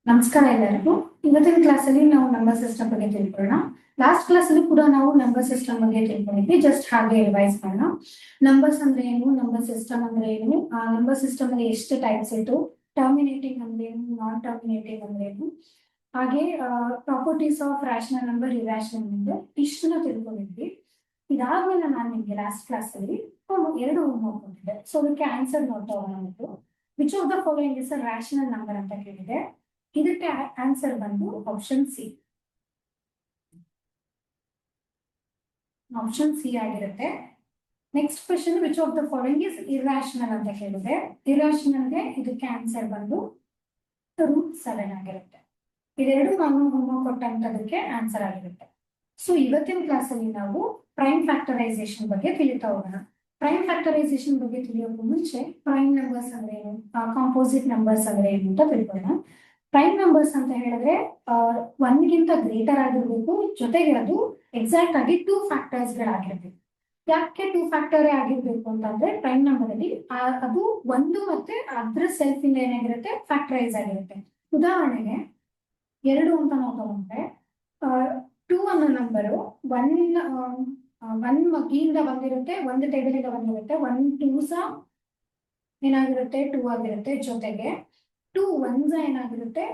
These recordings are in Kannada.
ನಮಸ್ಕಾರ ಎಲ್ಲರಿಗೂ. ಇವತ್ತಿನ ಕ್ಲಾಸಲ್ಲಿ ನಾವು ನಂಬರ್ ಸಿಸ್ಟಮ್ ಬಗ್ಗೆ ತಿಳ್ಕೊಳ್ಳೋಣ. ಲಾಸ್ಟ್ ಕ್ಲಾಸಲ್ಲಿ ಕೂಡ ನಾವು ನಂಬರ್ ಸಿಸ್ಟಮ್ ಬಗ್ಗೆ ತಿಳ್ಕೊಂಡಿದ್ವಿ. ಜಸ್ಟ್ ಹಾಗೆ ರಿವೈಸ್ ಮಾಡೋಣ. ನಂಬರ್ಸ್ ಅಂದ್ರೆ ಏನು, ನಂಬರ್ ಸಿಸ್ಟಮ್ ಅಂದ್ರೆ ಏನು, ಆ ನಂಬರ್ ಸಿಸ್ಟಮ್ ಅಲ್ಲಿ ಎಷ್ಟು ಟೈಪ್ಸ್ ಇತ್ತು, ಟರ್ಮಿನೇಟಿಂಗ್ ಅಂದ್ರೆ ಏನು, ನಾನ್ ಟರ್ಮಿನೇಟಿಂಗ್ ಅಂದ್ರೆ ಏನು, ಹಾಗೆ properties of rational number, irrational number, ಇಷ್ಟನ್ನ ತಿಳ್ಕೊಂಡಿದ್ವಿ. ಇದಾದ್ಮೇಲೆ ನಾನು ನಿಮಗೆ ಲಾಸ್ಟ್ ಕ್ಲಾಸ್ ಅಲ್ಲಿ ಎರಡು ನೋಡ್ಕೊಂಡಿದ್ದೆ. ಸೊ ಅದಕ್ಕೆ ಆನ್ಸರ್ ನೋಡ್ತಾ ಹೋಗೋಣ. Which of the following is a rational number ಅಂತ ಕೇಳಿದೆ. ಇದಕ್ಕೆ ಆನ್ಸರ್ ಬಂದು ಆಪ್ಷನ್ ಸಿ. ಆಪ್ಷನ್ ಸಿ ಆಗಿರುತ್ತೆ. Next question, which of the following is irrational ಅಂತ ಕೇಳಿದೆ. ಇರ್ಯಾಷನಲ್ಗೆ ಇದಕ್ಕೆ ಆನ್ಸರ್ ಬಂದು √7 ಆಗಿರುತ್ತೆ. ಇದೆರಡು ನಾನು ಕೊಟ್ಟಂತದಕ್ಕೆ ಆನ್ಸರ್ ಆಗಿರುತ್ತೆ. ಸೊ ಇವತ್ತಿನ ಕ್ಲಾಸ್ ಅಲ್ಲಿ ನಾವು ಪ್ರೈಮ್ ಫ್ಯಾಕ್ಟರೈಸೇಷನ್ ಬಗ್ಗೆ ತಿಳಿತಾ ಹೋಗೋಣ. ಪ್ರೈಮ್ ಫ್ಯಾಕ್ಟರೈಸೇಷನ್ ಬಗ್ಗೆ ತಿಳಿಯೋಕ್ಕೂ ಮುಂಚೆ ಪ್ರೈಮ್ ನಂಬರ್ಸ್ ಅಂದ್ರೆ ಏನು, ಕಾಂಪೋಸಿಟ್ ನಂಬರ್ಸ್ ಅಂದ್ರೆ ಏನು ಅಂತ ತಿಳ್ಕೊಳ್ಳೋಣ. ಪ್ರೈಮ್ ನಂಬರ್ಸ್ ಅಂತ ಹೇಳಿದ್ರೆ ಒಂದ್ಗಿಂತ ಗ್ರೇಟರ್ ಆಗಿರ್ಬೇಕು, ಜೊತೆಗೆ ಅದು ಎಕ್ಸಾಕ್ಟ್ ಆಗಿ 2 ಫ್ಯಾಕ್ಟರ್ಸ್ ಗಳಾಗಿರ್ಬೇಕು. ಯಾಕೆ 2 ಫ್ಯಾಕ್ಟರ್ ಆಗಿರ್ಬೇಕು ಅಂತಂದ್ರೆ ಪ್ರೈಮ್ ನಂಬರ್ ಅಲ್ಲಿ ಅದು ಒಂದು ಮತ್ತೆ ಅದ್ರ ಸೆಲ್ಫ್ ಇಂದ ಏನಾಗಿರುತ್ತೆ, ಫ್ಯಾಕ್ಟರೈಸ್ ಆಗಿರುತ್ತೆ. ಉದಾಹರಣೆಗೆ 2 ಅಂತ ನಾವು ತಗೊಂಡ್ರೆ 2 ಅನ್ನೋ ನಂಬರು ಒನ್ ಮಗ್ಗಿಯಿಂದ ಬಂದಿರುತ್ತೆ, ಒಂದು ಟೇಬಲ್ ಇಂದ ಬಂದಿರುತ್ತೆ. 1 2s ಏನಾಗಿರುತ್ತೆ, 2 ಆಗಿರುತ್ತೆ. ಜೊತೆಗೆ 2 1s ಏನಾಗಿರುತ್ತೆ,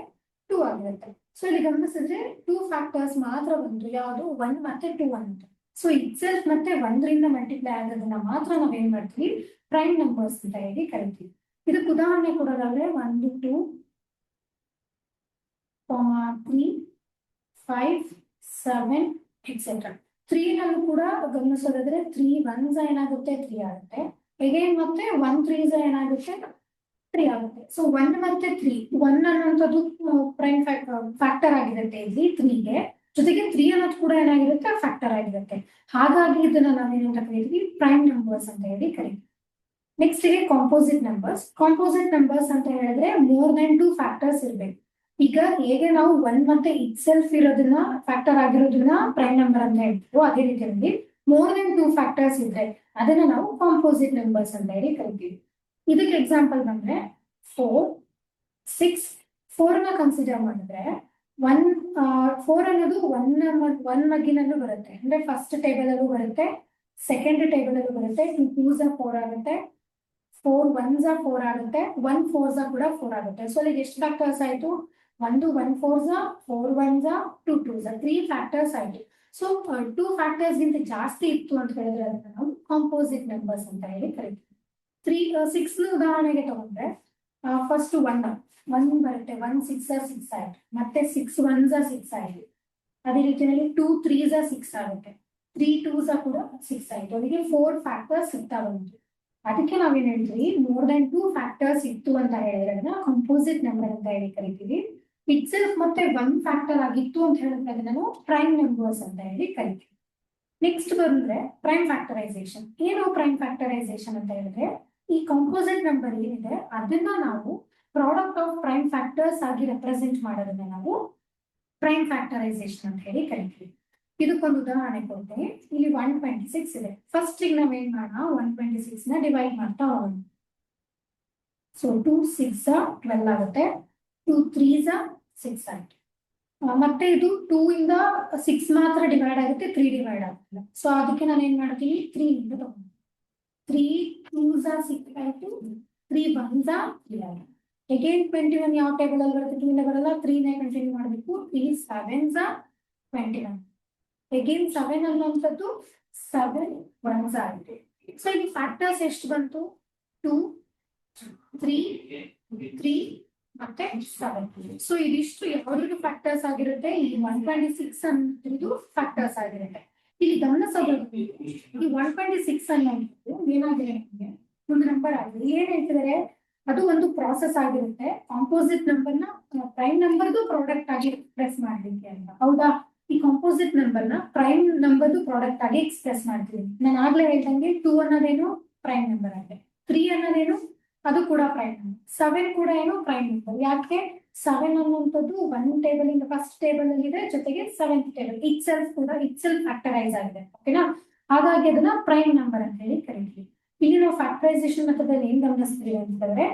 2 ಆಗಿರುತ್ತೆ. ಸೊ ಇಲ್ಲಿ ಗಮನಿಸಿದ್ರೆ 2 ಫ್ಯಾಕ್ಟರ್ಸ್ ಮಾತ್ರ ಬಂತು, ಯಾವುದು 1 ಮತ್ತೆ 2 ಅಂತ. ಸೊ ಇಟ್ಸೆಲ್ಫ್ ಮತ್ತೆ 1ರಿಂದ ಮಲ್ಟಿಪ್ಲೈ ಆಗೋದನ್ನ ಮಾತ್ರ ನಾವೇನ್ ಮಾಡ್ತೀವಿ, ಪ್ರೈಮ್ ನಂಬರ್ಸ್ ಅಂತ ಹೇಳಿ ಕರಿತೀವಿ. ಇದಕ್ಕೆ ಉದಾಹರಣೆ ಕೊಡೋದಾದ್ರೆ 1 2 3 5 7 ಎಕ್ಸೆಟ್ರಾ. 3 ನಲ್ಲೂ ಕೂಡ ಗಮನಿಸೋದಾದ್ರೆ 3 1s ಏನಾಗುತ್ತೆ, 3 ಆಗುತ್ತೆ. ಅಗೇನ್ ಮತ್ತೆ 1 3s ಏನಾಗುತ್ತೆ, 3 ಆಗುತ್ತೆ. ಸೊ 1 ಮತ್ತೆ 3, 1 ಅನ್ನೋಂಥದ್ದು ಪ್ರೈಮ್ ಫ್ಯಾಕ್ಟರ್ ಆಗಿರುತ್ತೆ ಇಲ್ಲಿ 3ಗೆ, ಜೊತೆಗೆ 3 ಅನ್ನೋದು ಕೂಡ ಏನಾಗಿರುತ್ತೆ, ಫ್ಯಾಕ್ಟರ್ ಆಗಿರುತ್ತೆ. ಹಾಗಾಗಿ ಇದನ್ನ ನಾವೇನಂತ ಕರಿತೀವಿ, ಪ್ರೈಮ್ ನಂಬರ್ಸ್ ಅಂತ ಹೇಳಿ ಕರಿತೀವಿ. ನೆಕ್ಸ್ಟ್ ಗೆ ಕಾಂಪೋಸಿಟ್ ನಂಬರ್ಸ್. ಕಾಂಪೋಸಿಟ್ ನಂಬರ್ಸ್ ಅಂತ ಹೇಳಿದ್ರೆ ಮೋರ್ ದೆನ್ 2 ಫ್ಯಾಕ್ಟರ್ಸ್ ಇರ್ಬೇಕು. ಈಗ ಹೇಗೆ ನಾವು 1 ಮತ್ತೆ ಇಟ್ಸೆಲ್ಫ್ ಇರೋದನ್ನ ಫ್ಯಾಕ್ಟರ್ ಆಗಿರೋದನ್ನ ಪ್ರೈಮ್ ನಂಬರ್ ಅಂತ ಹೇಳ್ತೀವಿ, ಅದೇ ರೀತಿಯಲ್ಲಿ ಮೋರ್ ದೆನ್ 2 ಫ್ಯಾಕ್ಟರ್ಸ್ ಇದ್ರೆ ಅದನ್ನ ನಾವು ಕಾಂಪೋಸಿಟ್ ನಂಬರ್ಸ್ ಅಂತ ಹೇಳಿ ಕರಿತೀವಿ. ಇದಕ್ಕೆ ಎಕ್ಸಾಂಪಲ್ ಬಂದ್ರೆ 4 6. 4ನ ಕನ್ಸಿಡರ್ ಮಾಡಿದ್ರೆ 4 ಅನ್ನೋದು ಒನ್ ಮಗ್ಗಿನಲ್ಲೂ ಬರುತ್ತೆ, ಅಂದ್ರೆ ಫಸ್ಟ್ ಟೇಬಲ್ ಅಲ್ಲೂ ಬರುತ್ತೆ, ಸೆಕೆಂಡ್ ಟೇಬಲ್ ಅಲ್ಲೂ ಬರುತ್ತೆ. 2 2s 4 ಆಗುತ್ತೆ, 4 1s 4 ಆಗುತ್ತೆ, 1 4s ಕೂಡ 4 ಆಗುತ್ತೆ. ಸೊ ಅಲ್ಲಿ ಎಷ್ಟು ಫ್ಯಾಕ್ಟರ್ಸ್ ಆಯ್ತು, 1 4s 4 1s 2 2s 3 ಫ್ಯಾಕ್ಟರ್ಸ್ ಆಯ್ತು. ಸೊ 2 ಫ್ಯಾಕ್ಟರ್ಸ್ ಗಿಂತ ಜಾಸ್ತಿ ಇತ್ತು ಅಂತ ಹೇಳಿದ್ರೆ ಅದನ್ನ ನಾವು ಕಾಂಪೋಸಿಟ್ ನಂಬರ್ಸ್ ಅಂತ ಹೇಳಿ ಕರಿತೀವಿ. 6ನ ಉದಾಹರಣೆಗೆ ತಗೊಂಡ್ರೆ ಫಸ್ಟ್ 1 ಬರುತ್ತೆ, 1 6 6 ಆಯ್ತು, ಮತ್ತೆ 6 1s 6 ಆಯ್ತು. ಅದೇ ರೀತಿಯಲ್ಲಿ 2 3s 6 ಆಗುತ್ತೆ, 3 2s ಕೂಡ 6 ಆಯ್ತು. ಅದಕ್ಕೆ 4 ಫ್ಯಾಕ್ಟರ್ಸ್ ಸಿಗ್ತಾ ಬಂತು. ಅದಕ್ಕೆ ನಾವೇನ್ ಹೇಳ್ತೀವಿ, ಮೋರ್ ದೆನ್ 2 ಫ್ಯಾಕ್ಟರ್ಸ್ ಇತ್ತು ಅಂತ ಹೇಳಿದ್ರೆ ಅದನ್ನ ಕಾಂಪೋಸಿಟ್ ನಂಬರ್ ಅಂತ ಹೇಳಿ ಕರಿತೀವಿ. ಇಟ್ಸೆಲ್ಫ್ ಮತ್ತೆ 1 ಫ್ಯಾಕ್ಟರ್ ಆಗಿತ್ತು ಅಂತ ಹೇಳಿದ್ರೆ ಅದನ್ನ ನಾವು ಪ್ರೈಮ್ ನಂಬರ್ಸ್ ಅಂತ ಹೇಳಿ ಕರಿತೀವಿ. ನೆಕ್ಸ್ಟ್ ಬಂದ್ರೆ ಪ್ರೈಮ್ ಫ್ಯಾಕ್ಟರೈಸೇಷನ್. ಏನು ಪ್ರೈಮ್ ಫ್ಯಾಕ್ಟರೈಸೇಷನ್ ಅಂತ ಹೇಳಿದ್ರೆ, ಈ ಕಾಂಪೋಸಿಟ್ ನಂಬರ್ ಏನಿದೆ ಅದನ್ನ ನಾವು ಪ್ರಾಡಕ್ಟ್ ಆಫ್ ಪ್ರೈಮ್ ಫ್ಯಾಕ್ಟರ್ಸ್ ಆಗಿ ರೆಪ್ರೆಸೆಂಟ್ ಮಾಡೋದನ್ನ ನಾವು ಪ್ರೈಮ್ ಫ್ಯಾಕ್ಟರೈಸೇಷನ್ ಅಂತ ಹೇಳಿ ಕರಿತೀವಿ. ಇದಕ್ಕೊಂದು ಉದಾಹರಣೆ ಕೊಡ್ತೀನಿ. ಇಲ್ಲಿ 126 ಇದೆ. ಫಸ್ಟ್ ಈಗ ನಾವೇನ್ ಮಾಡೋಣ, 126 ನ ಡಿವೈಡ್ ಮಾಡ್ತಾ ಹೋಗೋಣ. ಸೊ 2 6 12 ಆಗುತ್ತೆ, 2 3s 6 ಆಯ್ತು. ಮತ್ತೆ ಇದು 2 ಇಂದ 6 ಮಾತ್ರ ಡಿವೈಡ್ ಆಗುತ್ತೆ, 3 ಡಿವೈಡ್ ಆಗುತ್ತಿಲ್ಲ. ಸೊ ಅದಕ್ಕೆ ನಾನು ಏನ್ ಮಾಡ್ತೀನಿ, 3 ಇಂದ ತಗೊಂಡು 3 2s 6 ಆಯ್ತು, 3 1s 3 ಆಯ್ತು. ಅಗೇನ್ 21 ಯಾವ ಟೇಬಲ್ ಅಲ್ಲಿ ಬರುತ್ತೆ, 2 ಇಂದ ಬರಲ್ಲ, 3 ನೇ ಕಂಟಿನ್ಯೂ ಮಾಡಬೇಕು, 3 7s 21. ಅಗೇನ್ 7 ಅನ್ನುವಂಥದ್ದು 7 1s ಆಗಿದೆ. ಸೊ ಇಲ್ಲಿ ಫ್ಯಾಕ್ಟರ್ಸ್ ಎಷ್ಟು ಬಂತು, 2 3 3 ಮತ್ತೆ 7. ಸೊ ಇದಿಷ್ಟು ಯಾವ್ದು ಫ್ಯಾಕ್ಟರ್ಸ್ ಆಗಿರುತ್ತೆ, ಈ 126 ಅನ್ನೋದು ಫ್ಯಾಕ್ಟರ್ಸ್ ಆಗಿರುತ್ತೆ. ಇಲ್ಲಿ ಗಮನಿಸೋದು ಈ 126 ಅನ್ನೋದು ಏನಾಗಿದೆ, ಒಂದು ನಂಬರ್ ಆಗಿದೆ. ಏನ್ ಹೇಳ್ತಿದ್ದಾರೆ, ಅದು ಒಂದು ಪ್ರಾಸೆಸ್ ಆಗಿರುತ್ತೆ. ಕಾಂಪೋಸಿಟ್ ನಂಬರ್ನ ಪ್ರೈಮ್ ನಂಬರ್ದು ಪ್ರಾಡಕ್ಟ್ ಆಗಿ ಎಕ್ಸ್ಪ್ರೆಸ್ ಮಾಡ್ಲಿಕ್ಕೆ ಅಂತ. ಹೌದಾ, ಈ ಕಾಂಪೋಸಿಟ್ ನಂಬರ್ನ ಪ್ರೈಮ್ ನಂಬರ್ದು ಪ್ರಾಡಕ್ಟ್ ಆಗಿ ಎಕ್ಸ್ಪ್ರೆಸ್ ಮಾಡ್ತೀವಿ. ನಾನು ಆಗ್ಲೇ ಹೇಳ್ದಂಗೆ 2 ಅನ್ನೋದೇನು ಪ್ರೈಮ್ ನಂಬರ್ ಆಗಿದೆ, 3 ಅನ್ನೋದೇನು ಅದು ಕೂಡ ಪ್ರೈಮ್ ನಂಬರ್, 7 ಕೂಡ ಏನು ಪ್ರೈಮ್ ನಂಬರ್. ಯಾಕೆ, 7 ಅನ್ನುವಂಥದ್ದು 1 ಟೇಬಲ್ ಇಂದ ಫಸ್ಟ್ ಟೇಬಲ್ ಅಲ್ಲಿ ಇದೆ, ಜೊತೆಗೆ 7th ಟೇಬಲ್ ಇಟ್ಸೆಲ್ಫ್ ಕೂಡ ಇಟ್ಸೆಲ್ಫ್ ಫ್ಯಾಕ್ಟರೈಸ್ ಆಗಿದೆ. ಓಕೆನಾ, ಹಾಗಾಗಿ ಅದನ್ನ ಪ್ರೈಮ್ ನಂಬರ್ ಅಂತ ಹೇಳಿ ಕರಿತೀವಿ. ಇಲ್ಲಿ ನಾವು ಫ್ಯಾಕ್ಟರೈಸೇಷನ್ ಮೆಥಡ್ ಅಲ್ಲಿ ಏನ್ ಗಮನಿಸ್ತೀವಿ ಅಂತಂದ್ರೆ,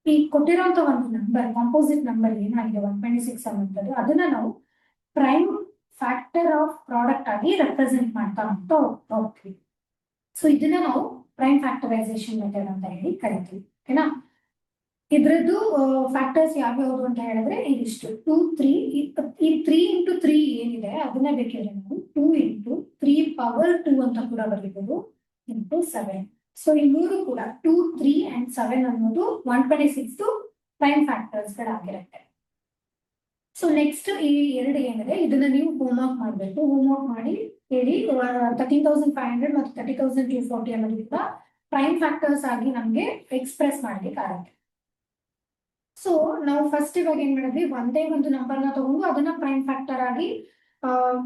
ಈ ಕೊಟ್ಟಿರುವಂತ ಒಂದು ನಂಬರ್ ಕಾಂಪೋಸಿಟ್ ನಂಬರ್ ಏನಾಗಿದೆ 126 ಅನ್ನುವಂಥದ್ದು ಅದನ್ನ ನಾವು ಪ್ರೈಮ್ ಫ್ಯಾಕ್ಟರ್ ಆಫ್ ಪ್ರಾಡಕ್ಟ್ ಆಗಿ ರೆಪ್ರೆಸೆಂಟ್ ಮಾಡ್ತಾ ಹೋಗ್ತೀವಿ. ಸೊ ಇದನ್ನ ನಾವು ಪ್ರೈಮ್ ಫ್ಯಾಕ್ಟರೈಸೇಷನ್ ಮೆಥಡ್ ಅಂತ ಹೇಳಿ ಕರಿತೀವಿ. ಓಕೆನಾ? ಇದ್ರದ್ದು ಫ್ಯಾಕ್ಟರ್ಸ್ ಯಾವ್ಯಾವುದು ಅಂತ ಹೇಳಿದ್ರೆ ಇದಿಷ್ಟು 2 3 ಈ 3 ಇಂಟು 3 ಏನಿದೆ ಅದನ್ನ ಬೇಕಿದ್ರೆ ನಾವು 2 ಇಂಟು 3 ಪವರ್ 2 ಅಂತ ಕೂಡ ಬರೀಬಹುದು ಇಂಟು 7. ಸೊ ಈ ಮೂರು ಕೂಡ 2 3 ಅಂಡ್ 7 ಅನ್ನೋದು 126 ಪ್ರೈಮ್ ಫ್ಯಾಕ್ಟರ್ಸ್ ಗಳಾಗಿರುತ್ತೆ. ಸೊ ನೆಕ್ಸ್ಟ್ ಈ ಎರಡು ಏನಿದೆ ಇದನ್ನ ನೀವು ಹೋಮ್ವರ್ಕ್ ಮಾಡಬೇಕು. ಹೋಮ್ವರ್ಕ್ ಮಾಡಿ ಹೇಳಿ 13,500 ಮತ್ತು 30,240 ಅನ್ನೋದು ಕೂಡ ಪ್ರೈಮ್ ಫ್ಯಾಕ್ಟರ್ಸ್ ಆಗಿ ನಮ್ಗೆ ಎಕ್ಸ್ಪ್ರೆಸ್ ಮಾಡ್ಲಿಕ್ಕಾಗತ್ತೆ. ಸೊ ನಾವು ಫಸ್ಟ್ ಇವಾಗ ಏನ್ ಮಾಡಿದ್ವಿ, ಒಂದೇ ಒಂದು ನಂಬರ್ನ ತಗೊಂಡು ಅದನ್ನ ಪ್ರೈಮ್ ಫ್ಯಾಕ್ಟರ್ ಆಗಿ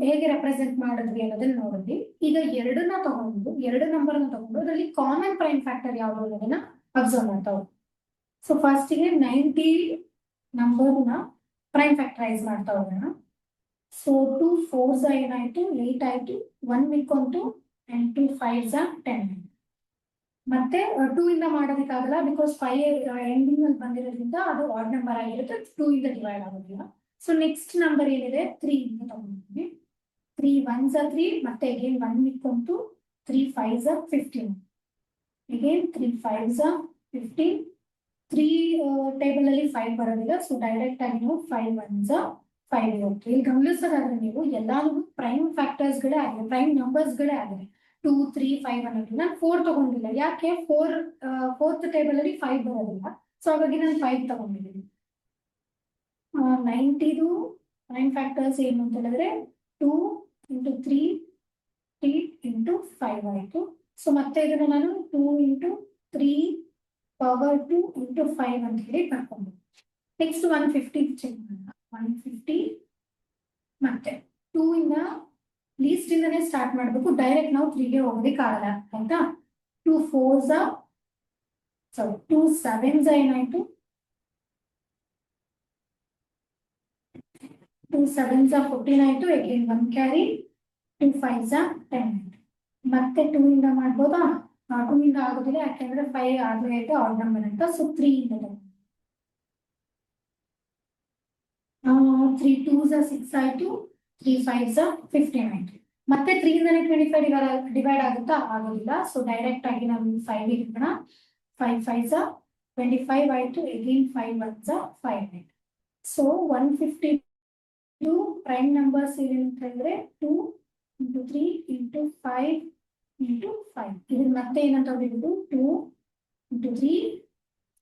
ಹೇಗೆ ರೆಪ್ರೆಸೆಂಟ್ ಮಾಡಿದ್ವಿ ಅನ್ನೋದನ್ನ ನೋಡಿದ್ವಿ. ಈಗ ಎರಡು ನಂಬರ್ನ ತಗೊಂಡು ಅದರಲ್ಲಿ ಕಾಮನ್ ಪ್ರೈಮ್ ಫ್ಯಾಕ್ಟರ್ ಯಾವುದು ಅನ್ನೋದನ್ನ ಅಬ್ಸರ್ವ್ ಮಾಡ್ತಾ ಹೋಗಿ. ಸೊ ಫಸ್ಟಿಗೆ 90 ನಂಬರ್ನ ಪ್ರೈಮ್ ಫ್ಯಾಕ್ಟರೈಸ್ ಮಾಡ್ತಾ ಹೋಗೋಣ. ಸೊ 2 4s ಏನಾಯ್ತು 8 ಆಯ್ತು, 1 ಮಿಕ್ಕೊಂತು ಅಂಡ್ 2 5s 10. ಮತ್ತೆ 2 ಇಂದ ಮಾಡೋದಕ್ಕಾಗಲ್ಲ ಬಿಕಾಸ್ 5 ಎಂಡಿಂಗ್ ಅಲ್ಲಿ ಬಂದಿರೋದ್ರಿಂದ ಅದು ಆಡ್ ನಂಬರ್ ಆಗಿರುತ್ತೆ, 2 ಇಂದ ಡಿವೈಡ್ ಆಗೋದಿಲ್ಲ. ಸೊ ನೆಕ್ಸ್ಟ್ ನಂಬರ್ ಏನಿದೆ 3 ಇಂದ ತಗೊಂಡಿದ್ವಿ. 3 1s 3 ಮತ್ತೆ again 1 ಮಿಕ್ಕೊಂತು 3 5s 15 again 3 5s 15. 3 table ಅಲ್ಲಿ 5 ಬರೋದಿಲ್ಲ, ಸೊ ಡೈರೆಕ್ಟ್ ಆಗಿ ನಾವು 5 1s 5 ಹೋಗ್ತೀವಿ. ಇಲ್ಲಿ ಗಮನಿಸೋದಾದ್ರೆ ನೀವು ಎಲ್ಲಾನು ಪ್ರೈಮ್ ಫ್ಯಾಕ್ಟರ್ಸ್ ಗಳೇ ಆಗಿದೆ, ಪ್ರೈಮ್ ನಂಬರ್ಸ್ ಗಳೇ ಆಗಿದೆ. 2 3 5 ಅನ್ನೋದು ನಾನು 4 ತಗೊಂಡಿಲ್ಲ, ಯಾಕೆ 4th ಟೇಬಲ್ ಅಲ್ಲಿ 5 ಬರೋದಿಲ್ಲ, ಸೊ ಹಾಗಾಗಿ ನಾನು 5 ತಗೊಂಡಿದ್ದೀನಿ. 90 ಪ್ರೈಮ್ ಫ್ಯಾಕ್ಟರ್ಸ್ ಏನು ಅಂತ ಹೇಳಿದ್ರೆ 2 ಇಂಟು 3 ಇಂಟು 5 ಆಯ್ತು. ಸೊ ಮತ್ತೆ ಇದನ್ನ ನಾನು 2 ಇಂಟು 3 ಪವರ್ 2 ಇಂಟು 5 ಅಂತ ಹೇಳಿ ಬರ್ಕೊಂಡು ನೆಕ್ಸ್ಟ್ 150 ಚೆಕ್ ಮಾಡೋಣ. 150 ಮತ್ತೆ 2 ಇಂದ ಲೀಸ್ಟ್ ಇಂದನೇ ಸ್ಟಾರ್ಟ್ ಮಾಡಬೇಕು, ಡೈರೆಕ್ಟ್ ನಾವು 3ಗೆ ಹೋಗೋದಕ್ಕೆ ಆಗಲ್ಲ ಆಯ್ತಾ. 2 4s 2 7s ಏನಾಯ್ತು 2 7s 14 ಆಯ್ತು, ಅಗೇನ್ 1 ಕ್ಯಾರಿ 2 5s 10 ಆಯ್ತು. ಮತ್ತೆ 2 ಇಂದ ಮಾಡ್ಬೋದಾ? 2 ಇಂದ ಆಗೋದಿಲ್ಲ, ಯಾಕೆಂದ್ರೆ 5 ಆಗಲೇ ಆಯ್ತು ಆಡ್ ನಂಬರ್ ಅಂತ. ಸೊ 3 ಇಂದ 3 2s 6 ಆಯ್ತು, 3 5s 15 ಆಯ್ತು. ಮತ್ತೆ 3 ಇಂದಾನೆ 25 ಡಿವೈಡ್ ಆಗುತ್ತಾ? ಆಗೋದಿಲ್ಲ, ಸೊ ಡೈರೆಕ್ಟ್ ಆಗಿ ನಾವು 5 ಇರೋಣ. 5 5s 25 ಆಯ್ತು, ಅಗೇನ್ 5 1s 5 ಆಯ್ತು. ಸೊ 152 ಪ್ರೈಮ್ ನಂಬರ್ಸ್ ಏನಂತಂದ್ರೆ 2 ಇಂಟು 3 ಇಂಟು 5 ಇಂಟು 5. ಇದನ್ನ ಮತ್ತೆ ಏನಂತ ಬರೀಬಹುದು 2 ಇಂಟು 3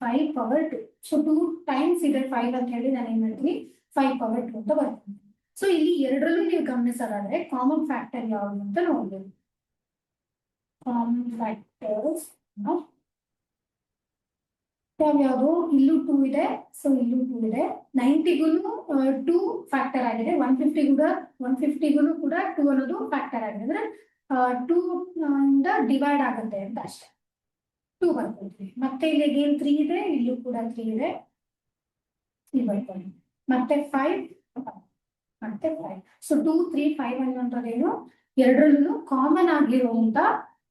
5 ಪವರ್ 2. ಸೊ 2 ಟೈಮ್ಸ್ ಇದೆ 5 ಅಂತ ಹೇಳಿ ನಾನು ಏನ್ ಮಾಡ್ತೀನಿ 5 ಪವರ್ 2 ಅಂತ ಬರ್ತೀನಿ. ಸೊ ಇಲ್ಲಿ ಎರಡರಲ್ಲೂ ನೀವು ಗಮನಿಸೋದಾದ್ರೆ ಕಾಮನ್ ಫ್ಯಾಕ್ಟರ್ ಯಾವುದು ಅಂತ ನೋಡ್ಬೋದು. ಕಾಮನ್ ಫ್ಯಾಕ್ಟರ್ಸ್ ಯಾವ್ಯಾವುದು? ಇಲ್ಲೂ 2 ಇದೆ, ಸೊ ಇಲ್ಲೂ 2 ಇದೆ. 90ಗೂ 2 ಫ್ಯಾಕ್ಟರ್ ಆಗಿದೆ, 150ಗೂ ಕೂಡ 2 ಅನ್ನೋದು ಫ್ಯಾಕ್ಟರ್ ಆಗಿದೆ. ಅಂದ್ರೆ 2 ಇಂದ ಡಿವೈಡ್ ಆಗುತ್ತೆ ಅಂತ ಅಷ್ಟೇ, 2 ಬರ್ಕೊಳ್ತೀವಿ. ಮತ್ತೆ ಇಲ್ಲಿ ಅಗೇನ್ 3 ಇದೆ, ಇಲ್ಲೂ ಕೂಡ 3 ಇದೆ, 3 ಬರ್ಕೊಳ್ಳಿ. ಮತ್ತೆ 5 ಮತ್ತೆ 5. ಸೊ 2 3 5 ಅನ್ನುವಂಥದ್ದೇನು ಎರಡರಲ್ಲೂ ಕಾಮನ್ ಆಗಿರುವಂತ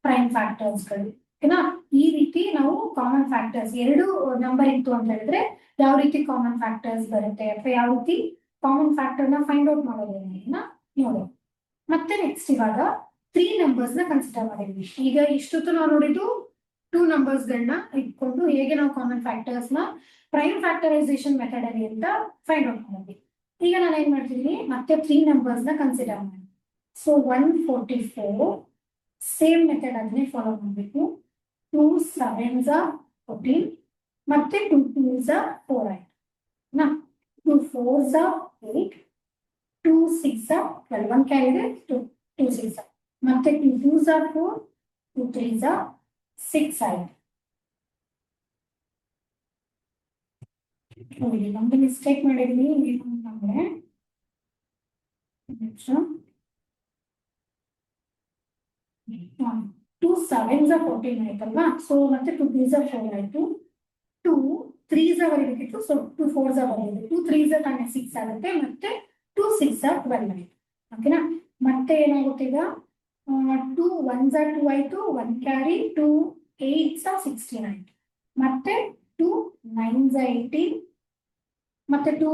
ಪ್ರೈಮ್ ಫ್ಯಾಕ್ಟರ್ಸ್ಗಳು. ಓಕೆನಾ? ಈ ರೀತಿ ನಾವು ಕಾಮನ್ ಫ್ಯಾಕ್ಟರ್ಸ್ ಎರಡು ನಂಬರ್ ಇತ್ತು ಅಂತ ಹೇಳಿದ್ರೆ ಯಾವ ರೀತಿ ಕಾಮನ್ ಫ್ಯಾಕ್ಟರ್ಸ್ ಬರುತ್ತೆ ಅಥವಾ ಯಾವ ರೀತಿ ಕಾಮನ್ ಫ್ಯಾಕ್ಟರ್ ನ ಫೈಂಡ್ ಔಟ್ ಮಾಡೋದನ್ನ ನೋಡಿ. ಮತ್ತೆ ನೆಕ್ಸ್ಟ್ ಇವಾಗ 3 ನಂಬರ್ಸ್ ನ ಕನ್ಸಿಡರ್ ಮಾಡಿದ್ವಿ. ಈಗ ಇಷ್ಟೊತ್ತು ನಾವು ನೋಡಿದ್ದು 2 ನಂಬರ್ಸ್ ಗಳನ್ನ ಇಟ್ಕೊಂಡು ಹೇಗೆ ನಾವು ಕಾಮನ್ ಫ್ಯಾಕ್ಟರ್ಸ್ ನ ಪ್ರೈಮ್ ಫ್ಯಾಕ್ಟರೈಸೇಷನ್ ಮೆಥಡ್ ಅಲ್ಲಿ ಅಂತ ಫೈಂಡ್ ಔಟ್ ಮಾಡಿದ್ವಿ. ಈಗ ನಾನು ಏನ್ ಮಾಡ್ತಿದ್ದೀನಿ, ಮತ್ತೆ 3 ನಂಬರ್ಸ್ ನ ಕನ್ಸಿಡರ್ ಮಾಡಿ. ಸೊ 144 ಸೇಮ್ ಮೆಥಡ್ ಅದನ್ನೇ ಫಾಲೋ ಮಾಡಬೇಕು. 2 7s 14 ಮತ್ತೆ 2 2s 4 ಆಯ್ತು ನಾ. 2 4s 8 2 6 12 1 ಕ್ಯಾರಿ ಇದೆ, 2 6 ಮತ್ತೆ 2 2s 4 2 3s 6 ಆಯ್ತು. ನೋಡಿ ನಮ್ದು ಮಿಸ್ಟೇಕ್ ಮಾಡಿದೀನಿ ಏನು ಅಂತಂದ್ರೆ 2 7s 14 ಆಯ್ತಲ್ವಾ. ಸೊ ಮತ್ತೆ 2 2s 4 ಆಯ್ತು, 2 3s ಬರೀಬೇಕಿತ್ತು, ಸೊ 2 4s ಬರೀಬೇಕು. 2 3s ತಾನೇ 6 ಆಗುತ್ತೆ, ಮತ್ತೆ 2 6 12 ಆಯ್ತು. ಓಕೆನಾ? ಮತ್ತೆ ಏನಾಗುತ್ತೆ ಈಗ 2 1s 2 ಆಯ್ತು, 1 ಕ್ಯಾರಿ 2 8s 16 ಆಯ್ತು. ಮತ್ತೆ 2 9s 18 ಮತ್ತೆ 2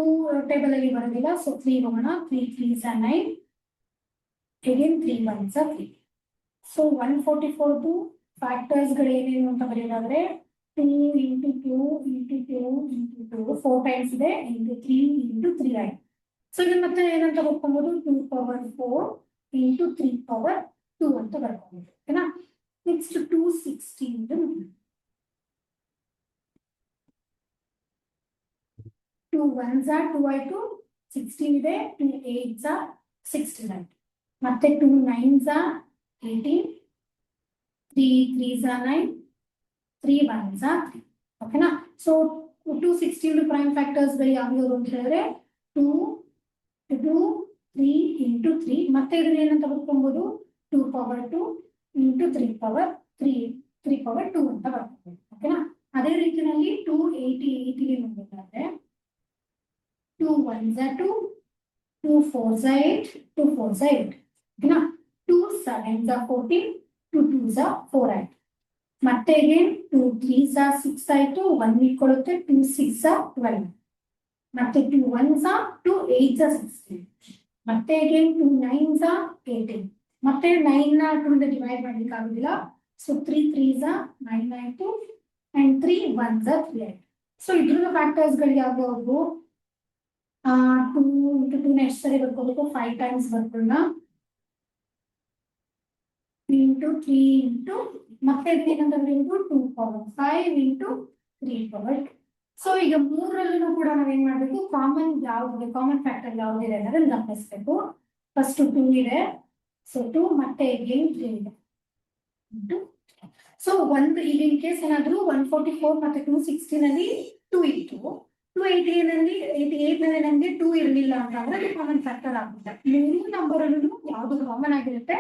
ಟೇಬಲ್ ಅಲ್ಲಿ ಬರೋದಿಲ್ಲ ಸೊ 3 ಹೋಗೋಣ 3 3s 9 again 3 1s 3 so 144 to factors ಗಳು ಏನೇನು ಅಂತ ಬರೆಯೋದಾದ್ರೆ 2 into 2 into 2 into 2 4 ಟೈಮ್ಸ್ ಇದೆ into 3 into 3 ಆಯ್ತು ಸೊ ಇದನ್ನ ಮತ್ತೆ ಏನಂತ ಬರ್ಕೊಬಹುದು 2 power 4 into 3 power 2 ಅಂತ ಬರ್ಕೊಬಹುದು ಓಕೆನಾ ನೆಕ್ಸ್ಟ್ 216 2 1s are 2 ಆಯ್ತು 16 ಇದೆ 2 8s are 16 ಆಯ್ತು ಮತ್ತೆ 2 9s are 18 3 3s are 9 3 1s are 3 ಓಕೆನಾ ಸೊ 216 ಪ್ರೈಮ್ ಫ್ಯಾಕ್ಟರ್ಸ್ ಗಳು ಯಾವ್ಯಾವು ಅಂತ ಹೇಳಿದ್ರೆ 2 2 3 into 3 ಮತ್ತೆ ಇದನ್ನ ಏನಂತ ಬರ್ಕೊಬಹುದು 2 power 2 into 3 power 3 3 power 2 ಅಂತ ಬರ್ಕೊಬಹುದು ಓಕೆನಾ ಅದೇ ರೀತಿಯಲ್ಲಿ 288 ಗೆ ನೋಡೋದಾದ್ರೆ 2 1s are 2 2 4s are 8 2 4s are 8 ಓಕೆನಾ 2 7s are 14 2 2s are 4 ಆಯ್ತು ಮತ್ತೆ again 2 3s are 6 ಆಯ್ತು 1 ಇಟ್ಕೊಳ್ಳುತ್ತೆ 2 6s are 12 ಮತ್ತೆ 2 1s are 2 8s are 16 ಮತ್ತೆ again 2 9s are 18 ಮತ್ತೆ 9 ನ 2 ಇಂದ ಡಿವೈಡ್ ಮಾಡ್ಲಿಕ್ಕೆ ಆಗುದಿಲ್ಲ ಸೊ 3 3s are 9 ಆಯ್ತು and 3 1s are 3 ಆಯ್ತು ಸೊ ಇದ್ರದ ಫ್ಯಾಕ್ಟರ್ಸ್ ಗಳು ಯಾವ್ಯಾವು 2 into 2 ನೆಕ್ಸ್ಟ್ ಸರಿ ಬರ್ಕೋಬೇಕು 5 ಟೈಮ್ಸ್ ಬರ್ಕೊಳ್ಳೋಣ 3 into 3 into ಮತ್ತೆ ಏನಂತ ಬರೆಯೋದು 2 power 5 into 3 power 2 ಸೊ ಈಗ ಮೂರರಲ್ಲೂ ಕೂಡ ನಾವೇನ್ ಮಾಡ್ಬೇಕು ಕಾಮನ್ ಯಾವ್ದು ಕಾಮನ್ ಫ್ಯಾಕ್ಟರ್ ಯಾವ್ದಿದೆ ಅನ್ನೋದನ್ನ ಗಮನಿಸಬೇಕು ಫಸ್ಟ್ 2 ಇದೆ ಸೊ 2 ಮತ್ತೆ again 3 ಇದೆ ಸೊ ಒಂದು ಈಗ ಇನ್ ಕೇಸ್ ಏನಾದ್ರು 144 ಮತ್ತೆ 216 ಅಲ್ಲಿ 2 ಇತ್ತು 288 ನಲ್ಲಿ 88 ನಲ್ಲಿ ನಮಗೆ 2 ಇರಲಿಲ್ಲ ಅಂತಂದ್ರೆ ಅದು ಕಾಮನ್ ಫ್ಯಾಕ್ಟರ್ ಆಗುತ್ತೆ ಮೂರು ನಂಬರ್ ಅಲ್ಲೂ ಯಾವ್ದು ಕಾಮನ್ ಆಗಿರುತ್ತೆ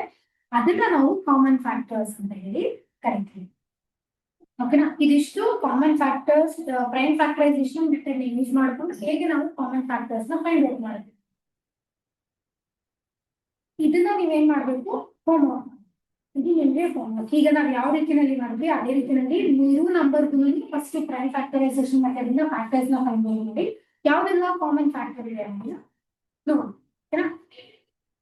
ಅದನ್ನ ನಾವು ಕಾಮನ್ ಫ್ಯಾಕ್ಟರ್ಸ್ ಅಂತ ಹೇಳಿ ಕರಿತೀವಿ ಓಕೆನಾ ಇದಿಷ್ಟು common factors prime factorisation method use ಮಾಡ್ಕೊಂಡು ಹೇಗೆ ನಾವು ಕಾಮನ್ ಫ್ಯಾಕ್ಟರ್ಸ್ ನ ಫೈಂಡ್ ಔಟ್ ಮಾಡ್ತೀವಿ ಇದನ್ನ ನೀವೇನ್ ಮಾಡ್ಬೇಕು ಹೋಮ್ವರ್ಕ್ ಇದು ನಿಮ್ಗೆ ಹೋಮ್ವರ್ಕ್ ಈಗ ನಾವು ಯಾವ ರೀತಿಯಲ್ಲಿ ಮಾಡಿದ್ವಿ ಅದೇ ರೀತಿಯಲ್ಲಿ ಮೂರು number first prime factorisation method ಇಂದ ಫ್ಯಾಕ್ಟರ್ಸ್ ನ ಫೈಂಡ್ ಔಟ್ ಮಾಡಿ ಯಾವ್ದೆಲ್ಲ ಕಾಮನ್ ಫ್ಯಾಕ್ಟರ್ ಇದೆ ಅಂತ ನೋಡಿ ಓಕೆನಾ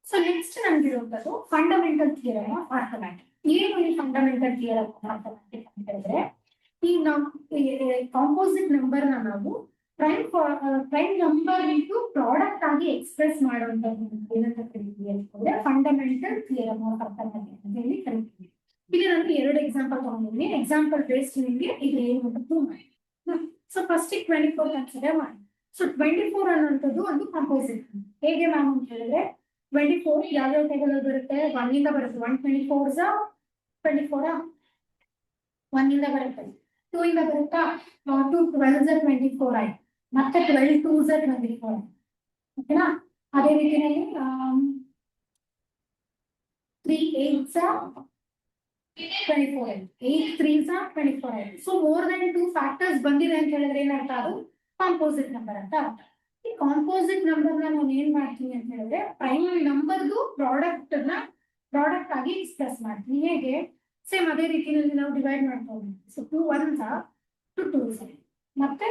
ಸೊ ನೆಕ್ಸ್ಟ್ ನಮ್ಗೆ ಇರುವಂತದ್ದು ಫಂಡಮೆಂಟಲ್ ಥಿಯರಮ್ ಆಫ್ ಅರ್ಥಮ್ಯಾಟಿಕ್ ಏನು ಈ ಫಂಡಮೆಂಟಲ್ ಥಿಯರಮ್ ಆಫ್ ಅರ್ಥಮ್ಯಾಟಿಕ್ ಅಂತ ಹೇಳಿದ್ರೆ ಈ ನಾವು ಕಾಂಪೋಸಿಟ್ ನಂಬರ್ ನ ನಾವು ಪ್ರೈಮ್ ನಂಬರ್ ಇಂಟು ಪ್ರಾಡಕ್ಟ್ ಆಗಿ ಎಕ್ಸ್ಪ್ರೆಸ್ ಮಾಡುವಂತದ್ದು ಏನಂತ ಕರಿತೀವಿ ಅಂತಂದ್ರೆ ಫಂಡಮೆಂಟಲ್ ಥಿಯರಮ್ ಆಫ್ ಅರ್ಥಮ್ಯಾಟಿಕ್ ಅಂತ ಹೇಳಿ ಕರಿತೀವಿ ಇಲ್ಲಿ ನಾನು 2 ಎಕ್ಸಾಂಪಲ್ ತಗೊಂಡಿದ್ದೀನಿ ಎಕ್ಸಾಂಪಲ್ ಬೇಸ್ಡ್ ನಿಮಗೆ ಇದು ಏನು ಅಂತ ಪ್ರೂವ್ ಮಾಡಿ ಸೊ ಫಸ್ಟ್ 24 ಕನ್ಸಿಡರ್ ಮಾಡಿ ಸೊ 24 ಅನ್ನುವಂಥದ್ದು ಒಂದು ಕಾಂಪೋಸಿಟ್ ಹೇಗೆ ಮ್ಯಾಮ್ ಅಂತ ಹೇಳಿದ್ರೆ 24 ಯಾವ್ಯಾವ ಟೇಬಲ್ ಬರುತ್ತೆ 1 ಇಂದ ಬರುತ್ತೆ 124 24 1 ಇಂದ ಬರುತ್ತೆ 2 ಇಂದ ಬರುತ್ತಾ 2 12 24 ಆಯ್ತು ಮತ್ತೆ 12 2s 24 ಓಕೆನಾ ಅದೇ ರೀತಿಯಲ್ಲಿ 3 8s 24 8 3s 24 ಆಯ್ತು ಸೊ ಮೋರ್ ದನ್ 2 ಫ್ಯಾಕ್ಟರ್ಸ್ ಬಂದಿದೆ ಅಂತ ಹೇಳಿದ್ರೆ ಏನರ್ಥ ಅದು ಕಾಂಪೋಸಿಟ್ ನಂಬರ್ ಅಂತ ಅರ್ಥ ಈ ಕಾಂಪೋಸಿಟ್ ನಂಬರ್ ನ ನಾನು ಏನ್ ಮಾಡ್ತೀನಿ ಅಂತ ಹೇಳಿದ್ರೆ ಪ್ರೈಮ್ ನಂಬರ್ದು ಪ್ರಾಡಕ್ಟ್ ಆಗಿ ಎಕ್ಸ್ಪ್ರೆಸ್ ಮಾಡ್ತೀನಿ ಹೇಗೆ ಸೇಮ್ ಅದೇ ರೀತಿಯಲ್ಲಿ ನಾವು ಡಿವೈಡ್ ಮಾಡ್ಕೊಂಡು ಸೊ 2 1s 2 2s ಮತ್ತೆ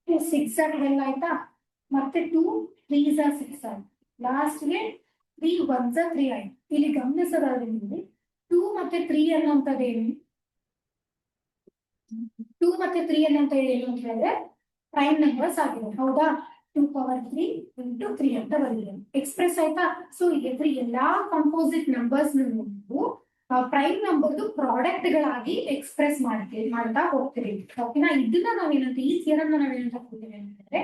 2 6 12 ಆಯ್ತಾ ಮತ್ತೆ 2 3s 6 ಆಯ್ತು ಲಾಸ್ಟ್ಗೆ 3 1s 3 ಆಯ್ತು ಇಲ್ಲಿ ಗಮನಿಸೋದಾದ್ರೆ ನಿಮಗೆ 2 ಮತ್ತೆ 3 ಅನ್ನೋಂಥದ್ದು ಏನು 2 ಮತ್ತೆ 3 ಅನ್ನೋಂಥದ್ದು ಏನು ಅಂತ ಹೇಳಿದ್ರೆ ಪ್ರೈಮ್ ನಂಬರ್ಸ್ ಆಗಿದೆ ಹೌದಾ 2 power 3 into 3 ಅಂತ ಬಂದಿದೆ ಎಕ್ಸ್ಪ್ರೆಸ್ ಆಯ್ತಾ ಸೊ ಎವ್ರಿ ಎಲ್ಲಾ ಕಾಂಪೋಸಿಟ್ ನಂಬರ್ಸ್ ನೀವು ಪ್ರೈಮ್ ನಂಬರ್ದು ಪ್ರಾಡಕ್ಟ್ ಗಳಾಗಿ ಎಕ್ಸ್ಪ್ರೆಸ್ ಮಾಡ್ತಾ ಹೋಗ್ತೀವಿ ಓಕೆನಾ ಇದನ್ನ ನಾವೇನಂತ ಈ ಥಿಯರಮ್ ನಾವೇನಂತ ಕೊಡ್ತೀವಿ ಅಂತಂದ್ರೆ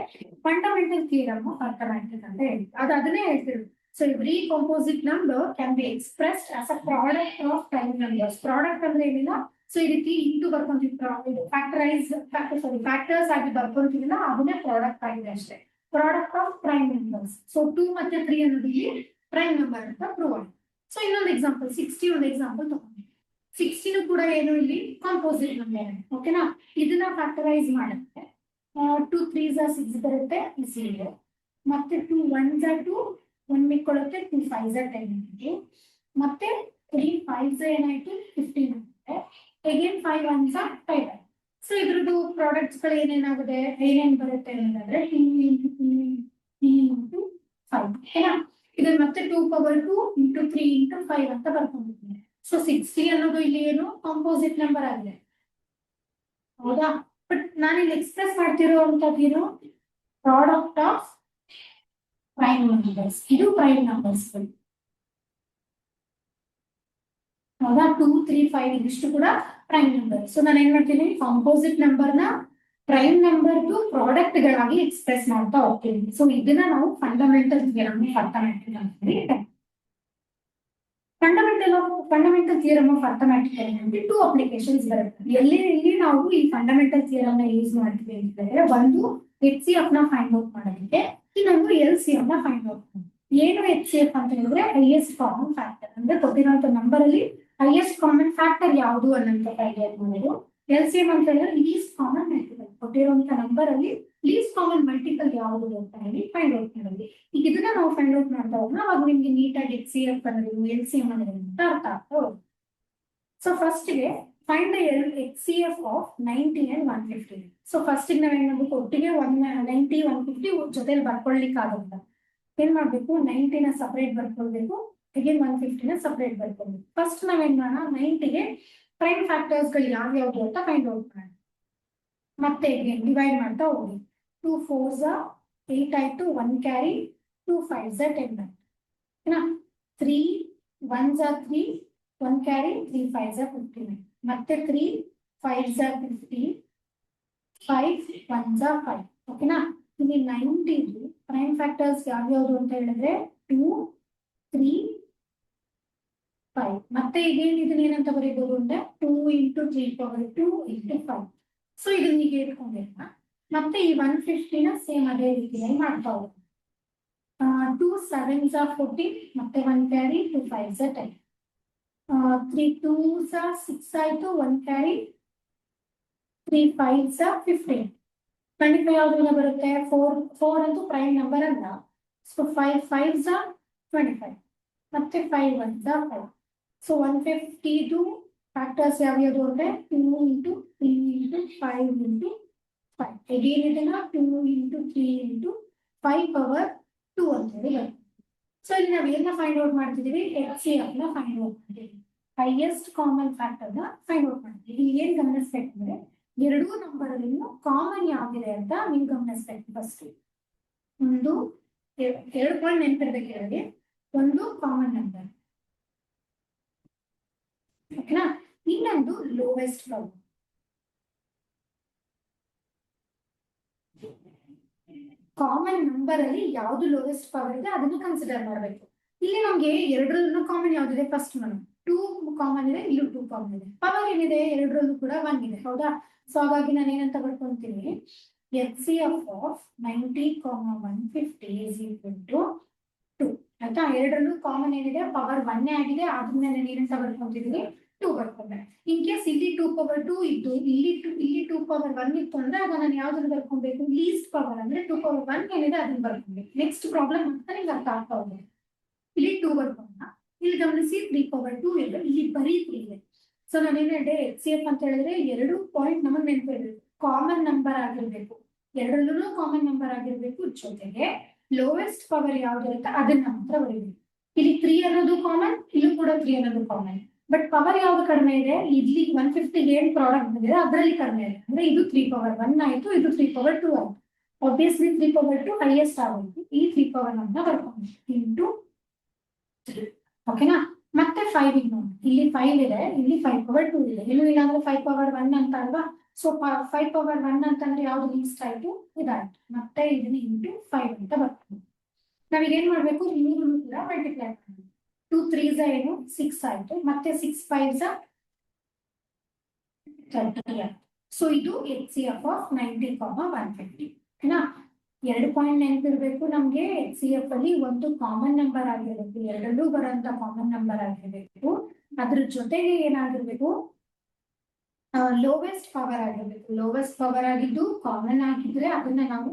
ಫಂಡಮೆಂಟಲ್ ಥಿಯರಮ್ ಅರ್ಥಮ್ಯಾಟಿಕ್ ಅಂತ ಹೇಳಿ ಅದನ್ನೇ ಹೇಳ್ತೀವಿ so every composite number can be expressed as a product of prime numbers product ಅಂದ್ರೆ ಏನಿಲ್ಲ ಸೊ ಈ ರೀತಿ ಇಂಟು ಬರ್ಕೊಂತೀವಿ ಫ್ಯಾಕ್ಟರ್ಸ್ ಆಗಿ ಬರ್ಕೊಂತೀವಿಲ್ಲ ಅದನ್ನೇ ಪ್ರಾಡಕ್ಟ್ ಆಗಿದೆ ಅಷ್ಟೇ product of prime numbers so 2 ಮತ್ತೆ 3 ಅನ್ನೋದು ಪ್ರೈಮ್ ನಂಬರ್ ಅಂತ ಪ್ರೂವ್ ಆಗಿದೆ ಸೊ ಇನ್ನೊಂದು ಎಕ್ಸಾಂಪಲ್ 60 ಒಂದು ಎಕ್ಸಾಂಪಲ್ ತಗೊಂಡಿ 16 ಕೂಡ ಏನು ಇಲ್ಲಿ ಕಾಂಪೋಸಿಟ್ ನಂಬರ್ ಓಕೆನಾ ಇದನ್ನ ಫ್ಯಾಕ್ಟರೈಸ್ ಮಾಡುತ್ತೆ 2 3s 6 ಬರುತ್ತೆ ಇದೆ ಮತ್ತೆ 2 1s 2 1 ಮಿಕ್ಕೊಳ್ಳುತ್ತೆ 2 5s 10 ಮತ್ತೆ 3 5s ಏನಾಯ್ತು 15 ಆಗುತ್ತೆ ಅಗೇನ್ 5 1s 5 ಸೊ ಇದ್ರದ್ದು ಪ್ರಾಡಕ್ಟ್ಸ್ ಗಳು ಏನೇನಾಗಿದೆ ಏನೇನ್ ಬರುತ್ತೆ ಅಂತಂದ್ರೆ 2 into 2 into 5 ಓಕೆನಾ. ಇದು ಮತ್ತೆ 2 power 2 into 3 into 5 ಅಂತ ಬರ್ಕೊಂಡಿದ್ದೀನಿ. ಸೊ 60 ಅನ್ನೋದು ಇಲ್ಲಿ ಏನು ಕಾಂಪೋಸಿಟ್ ನಂಬರ್ ಆಗಿದೆ, ಹೌದಾ. ಬಟ್ ನಾನು ಇಲ್ಲಿ ಎಕ್ಸ್ಪ್ರೆಸ್ ಮಾಡ್ತಿರುವಂತದ್ದು ಏನು ಪ್ರಾಡಕ್ಟ್ ಆಫ್ ಪ್ರೈಮ್ ನಂಬರ್ಸ್. ಇದು ಪ್ರೈಮ್ ನಂಬರ್ಸ್ ಹೌದಾ. 2 3 5 ಇದಿಷ್ಟು ಕೂಡ ಪ್ರೈಮ್ ನಂಬರ್. ಸೊ ನಾನು ಏನ್ ಮಾಡ್ತೀನಿ, ಕಾಂಪೋಸಿಟ್ ನಂಬರ್ ನ ಪ್ರೈಮ್ ನಂಬರ್ ಪ್ರಾಡಕ್ಟ್ ಗಳಾಗಿ ಎಕ್ಸ್ಪ್ರೆಸ್ ಮಾಡ್ತಾ ಹೋಗ್ತೀನಿ. ಸೊ ಇದನ್ನ ನಾವು ಫಂಡಮೆಂಟಲ್ ಥಿಯರಮ್ ಆಫ್ ಅರ್ಥಮ್ಯಾಟಿಕ್ ಅಂತೀವಿ. ಫಂಡಮೆಂಟಲ್ ಥಿಯರಮ್ ಆಫ್ ಅರ್ಥಮ್ಯಾಟಿಕ್ ಏನಂದ್ರೆ 2 ಅಪ್ಲಿಕೇಶನ್ಸ್ ಬರುತ್ತೆ. ಎಲ್ಲಿ ನಾವು ಈ ಫಂಡಮೆಂಟಲ್ ಥಿಯರಮ್ ನ ಯೂಸ್ ಮಾಡ್ತೀವಿ ಅಂತಂದ್ರೆ, ಒಂದು HCF ನ ಫೈಂಡ್ ಔಟ್ ಮಾಡೋದಕ್ಕೆ, ಇನ್ನೊಂದು LCM ನ ಫೈಂಡ್ ಔಟ್ ಮಾಡೋದು. ಏನು HCF ಅಂತ ಹೇಳಿದ್ರೆ ಹೈಯೆಸ್ಟ್ ಕಾಮನ್ ಫ್ಯಾಕ್ಟರ್, ಅಂದ್ರೆ ಕೊಟ್ಟಿರುವಂತ ನಂಬರ್ ಅಲ್ಲಿ ಹೈಯೆಸ್ಟ್ ಕಾಮನ್ ಫ್ಯಾಕ್ಟರ್ ಯಾವುದು ಅನ್ನೋಂತ ಫೈಂಡ್ ಔಟ್ ಮಾಡೋದು. LCM ಅಂತ ಹೇಳಿದ್ರೆ ಲೀಸ್ಟ್ ಕಾಮನ್ ಮಲ್ಟಿಪಲ್, ಕೊಟ್ಟಿರುವಂತ ನಂಬರ್ ಅಲ್ಲಿ ಲೀಸ್ಟ್ ಕಾಮನ್ ಮಲ್ಟಿಪಲ್ ಯಾವುದು ಅಂತ ಹೇಳಿ ಫೈಂಡ್ ಔಟ್ ಮಾಡೋದು. ಈಗ ಇದನ್ನ ನಾವು ಫೈಂಡ್ ಔಟ್ ಮಾಡ್ತಾ ಹೋಗೋಣ, ಅವಾಗ ನಿಮ್ಗೆ ನೀಟಾಗಿ HCF ಅನ್ನೋದು LCM ಅನ್ನೋದು ಅಂತ ಅರ್ಥ ಆಗ್ತಾ ಹೋಗುತ್ತೆ. ಸೊ ಫಸ್ಟ್ ಗೆ find the HCF of 90 and 150. So first ನಾವ್ ಏನ್ ಮಾಡ್ಬೇಕು, ಒಟ್ಟಿಗೆ 90 150 ಜೊತೆಲಿ ಬರ್ಕೊಳ್ಳಿಕ್ಕೆ ಆಗೋದಿಲ್ಲ. ಏನ್ ಮಾಡ್ಬೇಕು, 90 ನ ಸಪರೇಟ್ ಬರ್ಕೊಳ್ಬೇಕು, ಅಗೇನ್ 150 ನ ಸಪರೇಟ್ ಬರ್ಕೊಳ್ಬೇಕು. ಫಸ್ಟ್ ನಾವೇನ್ ಮಾಡೋಣ, 90 ಗೆ ಪ್ರೈಮ್ ಫ್ಯಾಕ್ಟರ್ಸ್ ಗಳು ಯಾವ್ಯಾವ್ದು ಅಂತ ಫೈಂಡ್ ಔಟ್ ಮಾಡೋಣ. ಮತ್ತೆ ಡಿವೈಡ್ ಮಾಡ್ತಾ ಹೋಗಿ. 2 4s 8 ಆಯ್ತು, 1 ಕ್ಯಾರಿ, 2 5s 10 ಆಯ್ತು, 3 1s 3, 1 ಕ್ಯಾರಿ, 3 5s 15. ಮತ್ತೆ 3 5s 50, 5 1s 5. ಓಕೆನಾ. ಇಲ್ಲಿ 90 ಪ್ರೈಮ್ ಫ್ಯಾಕ್ಟರ್ಸ್ ಯಾವ್ಯಾವ್ದು ಅಂತ ಹೇಳಿದ್ರೆ 2 3 5. ಮತ್ತೆ ಇದನ್ನ ಏನಂತ ಬರೀಬಹುದು ಅಂದ್ರೆ 2 into 3 power 2 into 5. ಸೊ ಇದನ್ನ ಹೀಗೆ ಇಟ್ಕೊಂಡಿರೋಣ. ಮತ್ತೆ ಈ 150 ನ ಸೇಮ್ ಅದೇ ರೀತಿಯಾಗಿ ಮಾಡ್ತಾ ಹೋಗೋಣ. 2 7s 14, ಮತ್ತೆ 1 ಕ್ಯಾರಿ, 2 5s 10, 3 2s 6 ಆಯ್ತು, 1 ಕ್ಯಾರಿ, 3 5s 15. 25 ಯಾವ್ದು ಬರುತ್ತೆ, 4 ಅಂತೂ ಪ್ರೈಮ್ ನಂಬರ್ ಅಲ್ಲ. ಸೊ 5 5s 25, ಮತ್ತೆ 5 1s 5. ಸೊ 150 ಫ್ಯಾಕ್ಟರ್ಸ್ ಯಾವ್ಯಾವುದು ಅಂದ್ರೆ 2 into 3 into 5 into 5. ಅಗೇನ್ ಇದನ್ನ 2 into 3 into 5 power 2 ಅಂತ ಹೇಳಿ ಬರುತ್ತೆ. ಸೊ ಇಲ್ಲಿ ನಾವು ಏನ ಫೈಂಡ್ ಔಟ್ ಮಾಡ್ತಿದೀವಿ, HCF ನ ಫೈಂಡ್ ಔಟ್ ಮಾಡ್ತೀವಿ, ಹೈಯೆಸ್ಟ್ ಕಾಮನ್ ಫ್ಯಾಕ್ಟರ್ ನ ಫೈಂಡ್ ಔಟ್ ಮಾಡ್ತೀವಿ. ಇಲ್ಲಿ ಏನ್ ಗಮನಿಸ್ಬೇಕಂದ್ರೆ ಎರಡೂ ನಂಬರ್ ಅಲ್ಲಿ ಕಾಮನ್ ಯಾವ್ದಿದೆ ಅಂತ ನೀವು ಗಮನಿಸ್ಬೇಕು. ಫಸ್ಟ್ ಒಂದು 2 ಪಾಯಿಂಟ್ ನೆನಪಿರ್ಬೇಕು ಹೇಳಿ, ಒಂದು ಕಾಮನ್ ನಂಬರ್, ಓಕೆನಾ. ಇನ್ನೊಂದು ಲೋವೆಸ್ಟ್ ಪವರ್. ಕಾಮನ್ ನಂಬರ್ ಅಲ್ಲಿ ಯಾವ್ದು ಲೋವೆಸ್ಟ್ ಪವರ್ ಇದೆ ಅದನ್ನು ಕನ್ಸಿಡರ್ ಮಾಡಬೇಕು. ಇಲ್ಲಿ ನಮ್ಗೆ ಎರಡರಲ್ಲೂ ಕಾಮನ್ ಯಾವ್ದಿದೆ, ಫಸ್ಟ್ ನಾನು 2 ಕಾಮನ್ ಇದೆ, ಇಲ್ಲೂ 2 ಕಾಮನ್ ಇದೆ. ಪವರ್ ಏನಿದೆ ಎರಡರಲ್ಲೂ ಕೂಡ 1 ಇದೆ, ಹೌದಾ. ಸೊ ಹಾಗಾಗಿ ನಾನು ಏನಂತ ಬರ್ಕೊಂತೀನಿ, HCF of 90, 150 is equal to 2 ಆಯ್ತಾ. ಎರಡರಲ್ಲೂ ಕಾಮನ್ ಏನಿದೆ ಪವರ್ 1 ಆಗಿದೆ, ಅದನ್ನ ನಾನು ಏನಂತ ಬರ್ಕೊಂತಿದ್ದೀನಿ 2 ಬರ್ಕೊಂಡೆ. ಇನ್ ಕೇಸ್ ಇಲ್ಲಿ 2 power 2 ಇತ್ತು, ಇಲ್ಲಿ 2 power 1 ಇತ್ತು ಅಂದ್ರೆ ಅದನ್ನ ನಾನು ಯಾವ್ದನ್ನ ಬರ್ಕೊಬೇಕು, ಲೀಸ್ಟ್ ಪವರ್ ಅಂದ್ರೆ 2 power 1 ಏನಿದೆ ಅದನ್ನ ಬರ್ಕೊಬೇಕು. ನೆಕ್ಸ್ಟ್ ಪ್ರಾಬ್ಲಮ್ ಅಂತ ನಿಮ್ಗೆ ಅರ್ಥ ಆಗ್ತಾ ಹೋಗಿದೆ. ಇಲ್ಲಿ 2 ಬರ್ಕೊಂಡ, ಇಲ್ಲಿ ಗಮನಿಸಿ 3 power 2 ಇದೆ, ಇಲ್ಲಿ ಬರೀ 3 ಇದೆ. ಸೊ ನಾನು ಏನ್ ಹೇಳಿದೆ, HCF ಅಂತ ಹೇಳಿದ್ರೆ 2 ಪಾಯಿಂಟ್ ನಮಗೆ ನೆನಪಿರ್ಬೇಕು, ಕಾಮನ್ ನಂಬರ್ ಆಗಿರ್ಬೇಕು, ಎರಡರಲ್ಲೂ ಕಾಮನ್ ನಂಬರ್ ಆಗಿರ್ಬೇಕು, ಜೊತೆಗೆ ಲೋವೆಸ್ಟ್ ಪವರ್ ಯಾವ್ದು ಅಂತ ಅದನ್ನ ಮಾತ್ರ ಬರೀಬೇಕು. ಇಲ್ಲಿ 3 ಅನ್ನೋದು ಕಾಮನ್, ಇಲ್ಲೂ ಕೂಡ 3 ಅನ್ನೋದು ಕಾಮನ್. ಬಟ್ ಪವರ್ ಯಾವ್ದು ಕಡಿಮೆ ಇದೆ, ಇಲ್ಲಿ 150 ಏನ್ ಪ್ರಾಡಕ್ಟ್ ಬಂದಿದೆ ಅದರಲ್ಲಿ ಕಡಿಮೆ ಇದೆ, ಅಂದ್ರೆ ಇದು 3 power 1 ಆಯ್ತು, ಇದು 3 power 2 ಆಯ್ತು. ಆಬ್ವಿಯಸ್ಲಿ 3 power 2 ಹೈಯೆಸ್ಟ್ ಆಗೋದು, ಈ 3 power 1 ನ ಬರ್ಕೊಂಡು ಇಂಟು 3, ಓಕೆನಾ. ಮತ್ತೆ 5 ಇನ್ನೊಂದು, ಇಲ್ಲಿ 5 ಇದೆ, ಇಲ್ಲಿ 5 power 2 ಇದೆ, ಇಲ್ಲೂ ಇಲ್ಲ ಅಂದ್ರೆ 5 power 1 ಅಂತ ಅಲ್ವಾ. ಸೊ 5 power 1 ಅಂತಂದ್ರೆ ಯಾವ್ದು ಲೀಸ್ಟ್ ಆಯ್ತು, ಇದಾಯ್ತು. ಮತ್ತೆ ಇದನ್ನ ಇಂಟು 5 ಅಂತ ಬರ್ತೀವಿ. ನಾವೀಗ ಏನ್ ಮಾಡ್ಬೇಕು, ಮೂರನ್ನು ಕೂಡ ಮಲ್ಟಿಪ್ಲೈ ಮಾಡ್ಬೇಕು. 2 3s ಏನು 6 ಆಯ್ತು, ಮತ್ತೆ 6 5s 30. ಸೊ ಇದು HCF ಆಫ್ 90, 150, ಓಕೆನಾ. 2 ಪಾಯಿಂಟ್ ನೆನಪಿರ್ಬೇಕು ನಮ್ಗೆ, HCF ಅಲ್ಲಿ ಒಂದು ಕಾಮನ್ ನಂಬರ್ ಆಗಿರ್ಬೇಕು, ಎರಡಲ್ಲೂ ಬರೋಂತ ಕಾಮನ್ ನಂಬರ್ ಆಗಿರ್ಬೇಕು, ಅದ್ರ ಜೊತೆಗೆ ಏನಾಗಿರ್ಬೇಕು, ಲೋವೆಸ್ಟ್ ಪವರ್ ಆಗಿರ್ಬೇಕು. ಲೋವೆಸ್ಟ್ ಪವರ್ ಆಗಿದ್ದು ಕಾಮನ್ ಆಗಿದ್ರೆ ಅದನ್ನ ನಾವು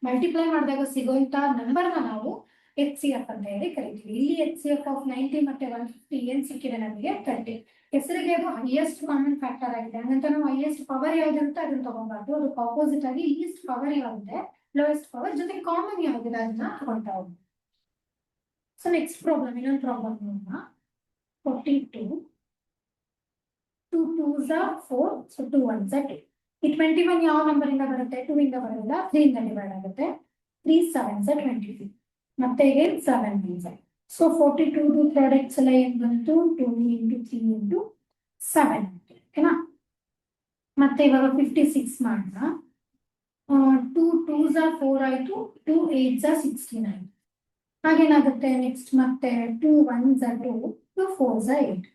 ಮಲ್ಟಿಪ್ಲೈ ಮಾಡಿದಾಗ ಸಿಗುವಂತ ನಂಬರ್ನ ನಾವು HCF ಅಂತ ಹೇಳಿ ಕರಿತೀವಿ. ಇಲ್ಲಿ HCF ಆಫ್ 90 ಮತ್ತೆ 150 ಏನ್ ಸಿಕ್ಕಿದೆ ನಮಗೆ 30. ಹೆಸರಿಗೆ ಅದು ಹೈಯೆಸ್ಟ್ ಕಾಮನ್ ಫ್ಯಾಕ್ಟರ್ ಆಗಿದೆ. ಹಂಗಂತ ನಾವು ಹೈಯೆಸ್ಟ್ ಪವರ್ ಯಾವ್ದಿರುತ್ತೆ ಅದನ್ನ ತಗೊಂಡ್ಬಾರ್ದು. ಅದಕ್ಕೆ ಆಪೋಸಿಟ್ ಆಗಿ ಲೀಸ್ಟ್ ಪವರ್ ಯಾವ್ದಿದೆ, ಲೋಯೆಸ್ಟ್ ಪವರ್ ಜೊತೆ ಕಾಮನ್ ಯಾವ್ದಿದೆ ಅದನ್ನ ತಗೊಳ್ತಾ ಹೋಗಿ. ಸೊ ನೆಕ್ಸ್ಟ್ ಪ್ರಾಬ್ಲಮ್, ಇನ್ನೊಂದು ಪ್ರಾಬ್ಲಮ್ ನೋಡೋಣ. 42, 2 2s are 4, so 2 1s are 2. ಈ 21 ಯಾವ ನಂಬರ್ ಇಂದ ಬರುತ್ತೆ? 2 ಇಂದ ಬರೋದಿಲ್ಲ, 3 ಇಂದ ಡಿವೈಡ್ ಆಗುತ್ತೆ. 3 7s are 23. ಮತ್ತೆ again 7 1s are. So 42 products ಎಲ್ಲ ಏನ್ ಬಂತು? 2 into 3 into 7. ಓಕೆನಾ? ಮತ್ತೆ ಇವಾಗ 56 ಮಾಡೋಣ. 2 2s are 4 ಆಯ್ತು, 2 8s are 16 ಆಯ್ತು. ಹಾಗೇನಾಗುತ್ತೆ ನೆಕ್ಸ್ಟ್? ಮತ್ತೆ 2 1s are 2, 2 4s are 8.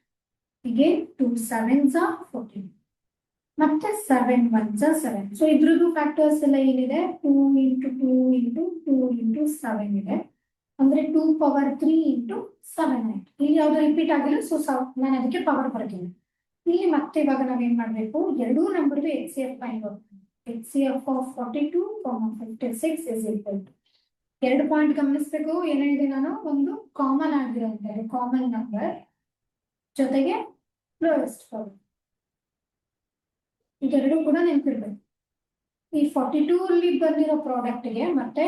again 2 7s are 14. ಮತ್ತೆ 7 1s are 7. ಸೊ ಇದ್ರದ್ದು ಫ್ಯಾಕ್ಟರ್ಸ್ ಎಲ್ಲ ಏನಿದೆ? 2 into 2 into 2 into 7 ಇದೆ. ಅಂದ್ರೆ 2 ಪವರ್ 3 into 7 ಆಯ್ತು. ಇಲ್ಲಿ ಯಾವ್ದು ರಿಪೀಟ್ ಆಗಿಲ್ಲ, ಸೊ ನಾನು ಅದಕ್ಕೆ ಪವರ್ ಬರ್ತೀನಿ. ಇಲ್ಲಿ ಮತ್ತೆ ಇವಾಗ ನಾವೇನ್ ಮಾಡ್ಬೇಕು? ಎರಡೂ ನಂಬರ್ದು HCF find out. HCF of 42, 56 is equal to. ಎರಡು ಪಾಯಿಂಟ್ ಗಮನಿಸ್ಬೇಕು. ಏನ್ ಹೇಳಿದೆ ನಾನು? ಒಂದು ಕಾಮನ್ ಆಗಿರುತ್ತೆ, ಕಾಮನ್ ನಂಬರ್ ಜೊತೆಗೆ ಲೋಯೆಸ್ಟ್ ಪವರ್. ಇದೆರಡು ಕೂಡ ನೆನಪಿರ್ಬೇಕು. ಈ 42 ಅಲ್ಲಿ ಬಂದಿರೋ ಪ್ರಾಡಕ್ಟ್ಗೆ ಮತ್ತೆ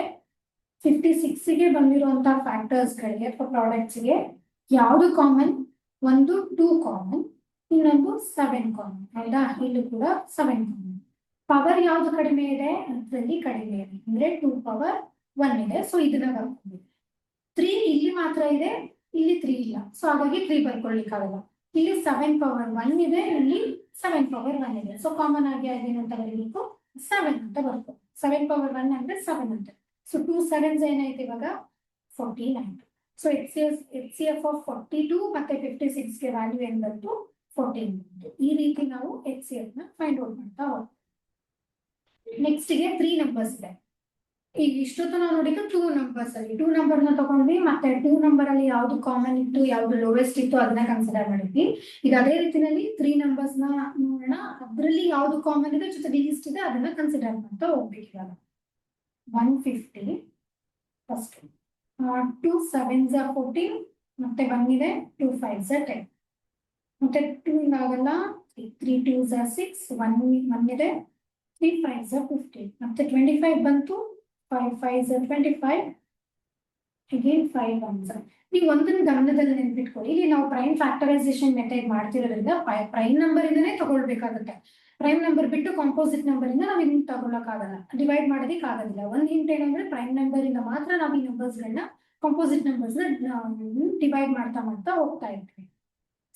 56ಗೆ ಬಂದಿರುವಂತಹ ಫ್ಯಾಕ್ಟರ್ಸ್ಗಳಿಗೆ ಅಥವಾ ಪ್ರಾಡಕ್ಟ್ಸ್ಗೆ ಯಾವುದು ಕಾಮನ್? ಒಂದು 2 ಕಾಮನ್, ಇನ್ನೊಂದು 7 ಕಾಮನ್. ಹೌದಾ? ಇಲ್ಲೂ ಕೂಡ 7 ಕಾಮನ್. ಪವರ್ ಯಾವ್ದು ಕಡಿಮೆ ಇದೆ? ಇದರಲ್ಲಿ ಕಡಿಮೆ ಇದೆ, ಅಂದ್ರೆ 2 ಪವರ್ 1 ಇದೆ. ಸೊ ಇದನ್ನ ಬರ್ಕೊಂಡು 3 ಇಲ್ಲಿ ಮಾತ್ರ ಇದೆ, ಇಲ್ಲಿ 3 ಇಲ್ಲ. ಸೊ ಹಾಗಾಗಿ 3 ಬರ್ಕೊಳ್ಳಿಕ್ಕಾಗಲ್ಲ. ಇಲ್ಲಿ 7 ಪವರ್ 1 ಇದೆ, ಇಲ್ಲಿ 7 ಪವರ್ 1 ಇದೆ. ಸೊ ಕಾಮನ್ ಆಗಿ ಅದೇನಂತ ಬರೀಬೇಕು? 7 ಅಂತ ಬರ್ಕೊ. 7 ಪವರ್ 1 ಅಂದ್ರೆ 7 ಅಂತ. ಸೊ 2 7s ಏನಾಯ್ತು ಇವಾಗ? 14 ಆಯ್ತು. ಸೊ HCF ಆಫ್ 42 ಮತ್ತೆ 56 ಗೆ ವ್ಯಾಲ್ಯೂ ಏನ್ ಬಂತು? 14 ಬಂತು. ಈ ರೀತಿ ನಾವು HCF ನ ಫೈಂಡ್ ಔಟ್ ಮಾಡ್ತಾ ಹೋಗ್ತೀವಿ. ನೆಕ್ಸ್ಟ್ ಗೆ 3 ನಂಬರ್ಸ್ ಇದೆ. ಈಗ ಇಷ್ಟೊತ್ತು ನಾವು ನೋಡಿದ್ದು 2 ನಂಬರ್ಸ್ ಅಲ್ಲಿ 2 ನಂಬರ್ ನ ತಗೊಂಡ್ವಿ. ಮತ್ತೆ 2 ನಂಬರ್ ಅಲ್ಲಿ ಯಾವ್ದು ಕಾಮನ್ ಇತ್ತು, ಯಾವ್ದು ಲೋವೆಸ್ಟ್ ಇತ್ತು ಅದನ್ನ ಕನ್ಸಿಡರ್ ಮಾಡಿದ್ವಿ. ಈಗ ಅದೇ ರೀತಿಯಲ್ಲಿ 3 ನಂಬರ್ಸ್ ನ ನೋಡೋಣ. ಅದ್ರಲ್ಲಿ ಯಾವ್ದು ಕಾಮನ್ ಇದೆ ಜೊತೆ ಲೀಸ್ಟ್ ಇದೆ ಅದನ್ನ ಕನ್ಸಿಡರ್ ಮಾಡ್ತಾ ಹೋಗ್ಬೇಕು. ಇವಾಗ 150 ಫಸ್ಟ್, 2 7s are 14, ಮತ್ತೆ 1 ಇದೆ, 2 5s are 10. ಮತ್ತೆ 2 ಇಂದ ಆಗಲ್ಲ, 3 2s are 6, 1 ಇದೆ, 3 5s are 15. ಮತ್ತೆ 25 ಬಂತು, 5 5s are 25, again 5 1s are. ನೀವು ಒಂದನ್ನು ಗಮನದಲ್ಲಿ ನೆನ್ಪಿಟ್ಕೊಳ್ಳಿ. ಇಲ್ಲಿ ನಾವು ಪ್ರೈಮ್ ಫ್ಯಾಕ್ಟರೈಸೇಷನ್ ಮೆಥಡ್ ಮಾಡ್ತಿರೋದ್ರಿಂದ ಪ್ರೈಮ್ ನಂಬರ್ ಇಂದನೇ ತಗೊಳ್ಬೇಕಾಗುತ್ತೆ. ಪ್ರೈಮ್ ನಂಬರ್ ಬಿಟ್ಟು ಕಾಂಪೋಸಿಟ್ ನಂಬರ್ ಇಂದ ನಾವು ಇದನ್ನ ತಗೊಳಕ್ಕಾಗಲ್ಲ, ಡಿವೈಡ್ ಮಾಡೋದಕ್ಕೆ ಆಗೋದಿಲ್ಲ. ಒಂದ್ ಹಿಂಟ್ ಏನಂದ್ರೆ ಪ್ರೈಮ್ ನಂಬರ್ ಇಂದ ಮಾತ್ರ ನಾವು ಈ ನಂಬರ್ಸ್ ಗಳನ್ನ, ಕಾಂಪೋಸಿಟ್ ನಂಬರ್ಸ್ ನ ಡಿವೈಡ್ ಮಾಡ್ತಾ ಹೋಗ್ತಾ ಇರ್ತೀವಿ.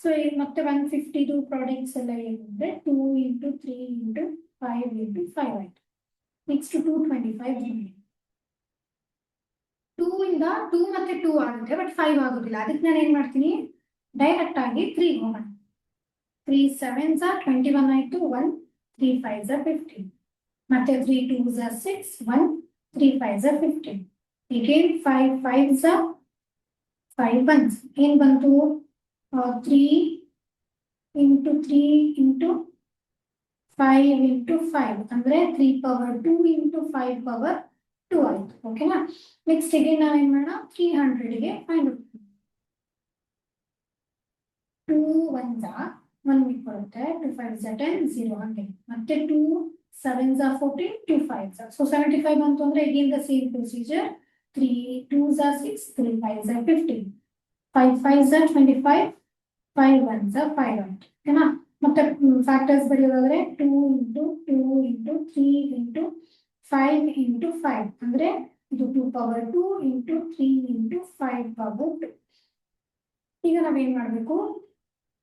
ಸೊ ಮತ್ತೆ 150 ಪ್ರಾಡಕ್ಟ್ಸ್ ಎಲ್ಲ ಏನಂದ್ರೆ 2 into 3 into 5 into 5 ಆಯ್ತು. ನೆಕ್ಸ್ಟ್ 225. 2 ಇಂದ 2 ಮತ್ತೆ 2 ಆಗುತ್ತೆ, ಬಟ್ 5 ಆಗೋದಿಲ್ಲ. ಅದಕ್ಕೆ ನಾನು ಏನ್ ಮಾಡ್ತೀನಿ? ಡೈರೆಕ್ಟ್ ಆಗಿ 3 ಹೋಗೋಣ. 3 7s are 21 ಆಯ್ತು, 1 3 5s are 15. ಮತ್ತೆ 3 2s are 6, 1 3 5s are 15. again 5 5s are 5 1s. ಏನ್ ಬಂತು? 3 into 3 into 5 into 5 ಅಂದ್ರೆ 3 ಪವರ್ 2 into 5 ಪವರ್ 2 ಆಯ್ತು. ಓಕೆನಾ? ನೆಕ್ಸ್ಟ್ again ನಾವೇನ್ ಮಾಡೋಣ? 300 ಗೆ ಫೈಂಡ್ ಔಟ್. 2 1s are 1 ಬರುತ್ತೆ, 2 5s are 10, 0 ಹಂಗೆ. ಮತ್ತೆ 2 7s are 14, 2 5s are. So 75 ಬಂತು ಅಂದ್ರೆ again the same procedure. 3 2s are 6, 3 5s are 15, 5 5s are 25, 5 1s are 5 ಆಯ್ತು. ಓಕೆನಾ? ಮತ್ತೆ factors ಬರೆಯೋದಾದ್ರೆ 2 into 2 into 3 into 5 into 5 ಅಂದ್ರೆ ಇದು 2 ಪವರ್ 2 into 3 into 5 ಪವರ್ 2. ಈಗ ನಾವೇನ್ ಮಾಡ್ಬೇಕು?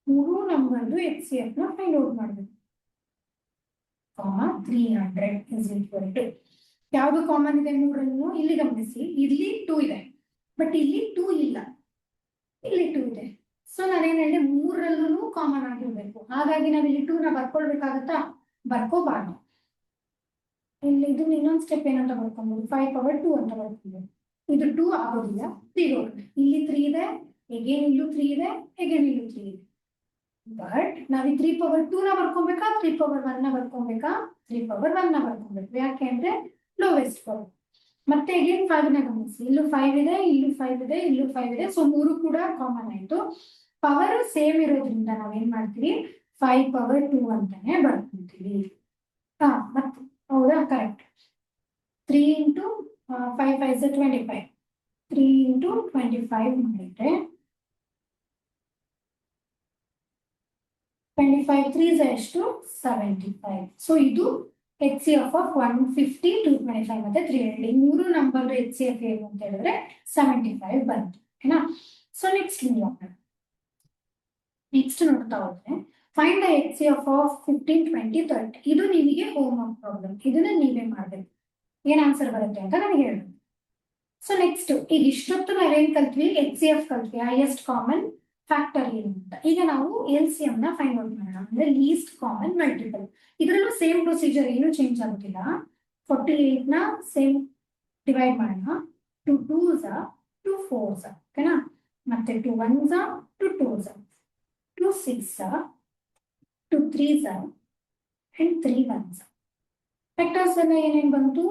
ಮೂರು ನಂಬರ್ದು HCF ನ ಫೈಂಡ್ ಔಟ್ ಮಾಡ್ಬೇಕು. 300 is equal to ಯಾವ್ದು ಕಾಮನ್ ಇದೆ ಮೂರನ್ನು? ಇಲ್ಲಿ ಗಮನಿಸಿ, ಇಲ್ಲಿ 2 ಇದೆ, ಬಟ್ ಇಲ್ಲಿ 2 ಇಲ್ಲ, ಇಲ್ಲಿ 2 ಇದೆ. ಸೊ ನಾನೇನ್ ಹೇಳಿದೆ? ಮೂರರಲ್ಲೂ ಕಾಮನ್ ಆಗಿರ್ಬೇಕು. ಹಾಗಾಗಿ ನಾವು ಇಲ್ಲಿ 2 ನ ಬರ್ಕೊಳ್ಬೇಕಾಗತ್ತಾ? ಬರ್ಕೋಬಾರ್ದು. ಇಲ್ಲಿ ಇದು ಇನ್ನೊಂದು ಸ್ಟೆಪ್ ಏನಂತ ಬರ್ಕೊಬಹುದು? 5 ಪವರ್ 2 ಅಂತ ಬರ್ಕೊಬಹುದು. ಇದು 2 ಆಗೋದಿಲ್ಲ, 3 ಹೋಗುತ್ತೆ. ಇಲ್ಲಿ 3 ಇದೆ, ಎಗೇನ್ ಇಲ್ಲೂ 3 ಇದೆ, ಎಗೇನ್ ಇಲ್ಲೂ 3 ಇದೆ. ಬಟ್ ನಾವು 3 ಪವರ್ 2 ನ ಬರ್ಕೊಬೇಕಾ, 3 ಪವರ್ 1 ನ ಬರ್ಕೊಬೇಕಾ? 3 ಪವರ್ 1 ನ ಬರ್ಕೊಬೇಕು. ಯಾಕೆ ಅಂದ್ರೆ ಲೋವೆಸ್ಟ್ ಪವರ್. ಮತ್ತೆ ಅಗೇನ್ 5 ನ ಗಮನಿಸಿ, ಇಲ್ಲೂ 5 ಇದೆ, ಇಲ್ಲೂ 5 ಇದೆ, ಇಲ್ಲೂ 5 ಇದೆ. ಸೊ 3 ಕೂಡ ಕಾಮನ್ ಆಯ್ತು. ಪವರ್ ಸೇಮ್ ಇರೋದ್ರಿಂದ ನಾವೇನ್ ಮಾಡ್ತೀವಿ, 5 ಪವರ್ 2 ಅಂತಾನೆ ಬರ್ಕೊಂತೀವಿ. ಮತ್ತೆ ಹೌದಾ, ಕರೆಕ್ಟ್. 3 ಇಂಟು 5 5 25. 3 ಇಂಟು 25 ಮಾಡಿದ್ರೆ 25 3 ಎಷ್ಟು 75. ಸೊ ಇದು ಎಚ್ ಸಿ ಎಫ್ ಆಫ್ 150 225 ಮತ್ತೆ 300 ಮೂರು ನಂಬರ್ ಎಚ್ ಸಿ ಎಫ್ ಏನು ಅಂತ ಹೇಳಿದ್ರೆ 75 ಬಂತು. ಓಕೆನಾ. ಸೊ ನೆಕ್ಸ್ಟ್ ನೋಡ್ತಾ ಹೋದ್ರೆ find the H C F of 15 20 30. ಇದು ನಿಮಗೆ ಹೋಮ್ ವರ್ಕ್ ಪ್ರಾಬ್ಲಮ್, ಇದನ್ನ ನೀವೇ ಮಾಡ್ಬೇಕು. ಏನ್ ಆನ್ಸರ್ ಬರುತ್ತೆ ಅಂತ ನನಗೆ ಹೇಳಿ. ಸೊ ನೆಕ್ಸ್ಟ್ ಈಗ ಇಷ್ಟೊತ್ತು ನಾವೇನ್ ಕಲ್ತ್ವಿ, ಎಚ್ ಸಿ ಎಫ್ ಕಲ್ತ್ವಿ, ಹೈಯೆಸ್ಟ್ ಕಾಮನ್ ಫ್ಯಾಕ್ಟರ್ ಏನು ಅಂತ. ಈಗ ನಾವು ಎಲ್ ಸಿ ಎಂ ನ ಫೈಂಡ್ ಔಟ್ ಮಾಡೋಣ, ಅಂದ್ರೆ ಲೀಸ್ಟ್ ಕಾಮನ್ ಮಲ್ಟಿಪಲ್. ಇದರಲ್ಲೂ ಸೇಮ್ ಪ್ರೊಸೀಜರ್, ಏನು ಚೇಂಜ್ ಆಗುತ್ತಿಲ್ಲ. 48 ನ ಸೇಮ್ ಡಿವೈಡ್ ಮಾಡೋಣ. 2 2s 2 4s, ಓಕೆನಾ. ಮತ್ತೆ 2 1s 2 2s, 2 6s 2 3s and 3 1s. Factors ಎಲ್ಲ ಏನೇನು ಬಂತು,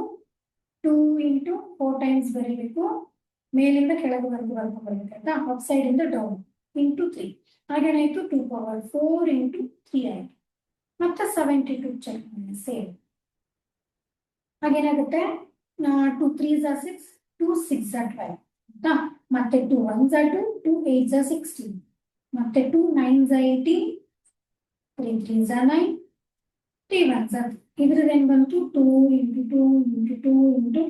2 ಇಂಟು 4 ಟೈಮ್ಸ್ ಬರೀಬೇಕು, ಮೇಲಿಂದ ಕೆಳಗವರೆಗೂ ಬರ್ಬೇಕಾಯ್ತಾ, ಔಟ್ ಸೈಡ್ ಇಂದ ಡೌನ್ ಇಂಟು 3. ಹಾಗೇನಾಯ್ತು 2 ಪವರ್ 4 ಇಂಟು 3 ಆಯ್ತು. ಮತ್ತೆ 72 ಚೆಕ್ ಮಾಡಿ ಸೇಮ್. ಹಾಗೇನಾಗುತ್ತೆ, 2 3s 6, 2 6s 12 ಆಯ್ತಾ. ಮತ್ತೆ 2 1s 2, 2 8s 16, ಮತ್ತೆ 2 9s 18, 3 3s 9, 3 1s 3. ಇದ್ರದ್ದು ಏನ್ ಬಂತು, 2 into 2 into 2 into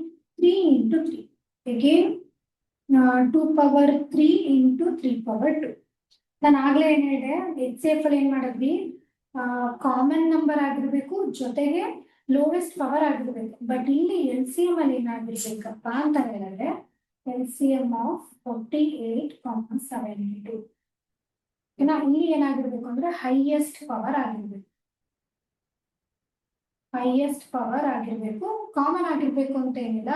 3 into 3. Again 2 power 3 into 3 power 2. ನಾನು ಆಗ್ಲೇ ಏನ್ ಹೇಳಿದೆ, ಎಚ್ ಸಿ ಎಫ್ ಅಲ್ಲಿ ಏನ್ ಮಾಡಿದ್ವಿ, ಕಾಮನ್ ನಂಬರ್ ಆಗಿರ್ಬೇಕು, ಜೊತೆಗೆ ಲೋವೆಸ್ಟ್ ಪವರ್ ಆಗಿರ್ಬೇಕು. ಬಟ್ ಇಲ್ಲಿ ಎಲ್ ಸಿ ಎಂ ಅಲ್ಲಿ ಏನಾಗಿರ್ಬೇಕಪ್ಪ ಅಂತ ಹೇಳಿದ್ರೆ, ಎಲ್ ಸಿ ಎಂ ಆಫ್ 48, 72. ಇಲ್ಲಿ ಏನಾಗಿರ್ಬೇಕು ಅಂದ್ರೆ ಹೈಯೆಸ್ಟ್ ಪವರ್ ಆಗಿರ್ಬೇಕು, ಹೈಯೆಸ್ಟ್ ಪವರ್ ಆಗಿರ್ಬೇಕು. ಕಾಮನ್ ಆಗಿರ್ಬೇಕು ಅಂತ ಏನಿಲ್ಲ,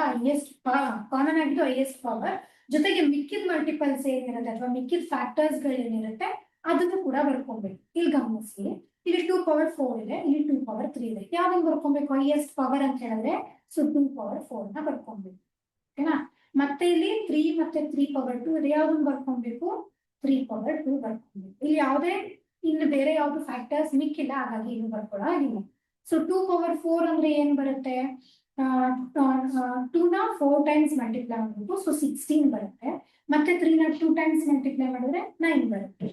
ಕಾಮನ್ ಆಗಿದ್ದು ಹೈಯೆಸ್ಟ್ ಪವರ್, ಜೊತೆಗೆ ಮಿಕ್ಕಿದ ಮಲ್ಟಿಪಲ್ಸ್ ಏನಿರುತ್ತೆ ಅಥವಾ ಮಿಕ್ಕಿದ ಫ್ಯಾಕ್ಟರ್ಸ್ ಗಳೇನಿರುತ್ತೆ ಅದನ್ನು ಕೂಡ ಬರ್ಕೊಬೇಕು. ಇಲ್ಲಿ ಗಮನಿಸಿ, ಇಲ್ಲಿ 2 ಪವರ್ 4 ಇದೆ, ಇಲ್ಲಿ 2 ಪವರ್ 3 ಇದೆ. ಯಾವ್ದನ್ನು ಬರ್ಕೊಬೇಕು, ಹೈಯೆಸ್ಟ್ ಪವರ್ ಅಂತ ಹೇಳಿದ್ರೆ ಸೊ 2 ಪವರ್ 4 ನ ಬರ್ಕೊಬೇಕು. ಓಕೆನಾ. ಮತ್ತೆ ಇಲ್ಲಿ 3 ಮತ್ತೆ 3 ಪವರ್ 2 ಇದೆ, ಯಾವ್ದನ್ನು ಬರ್ಕೊಬೇಕು, 3 ಪವರ್ 2 ಬರ್ಕೊಬೇಕು. ಇಲ್ಲಿ ಯಾವುದೇ ಇನ್ನು ಬೇರೆ ಯಾವ್ದು ಫ್ಯಾಕ್ಟರ್ಸ್ ಮಿಕ್ಕಿಲ್ಲ, ಹಾಗಾಗಿ ಇನ್ನು ಬರ್ಕೊಳ್ಳೋದಿಲ್ಲ. ಸೊ 2 ಪವರ್ 4 ಅಂದ್ರೆ ಏನ್ ಬರುತ್ತೆ, 2 ನ 4 ಟೈಮ್ಸ್ ಮಲ್ಟಿಪ್ಲೈ ಮಾಡಬೇಕು, ಸೊ 16 ಬರುತ್ತೆ. ಮತ್ತೆ 3 ನ 2 ಟೈಮ್ಸ್ ಮಲ್ಟಿಪ್ಲೈ ಮಾಡಿದ್ರೆ 9 ಬರುತ್ತೆ.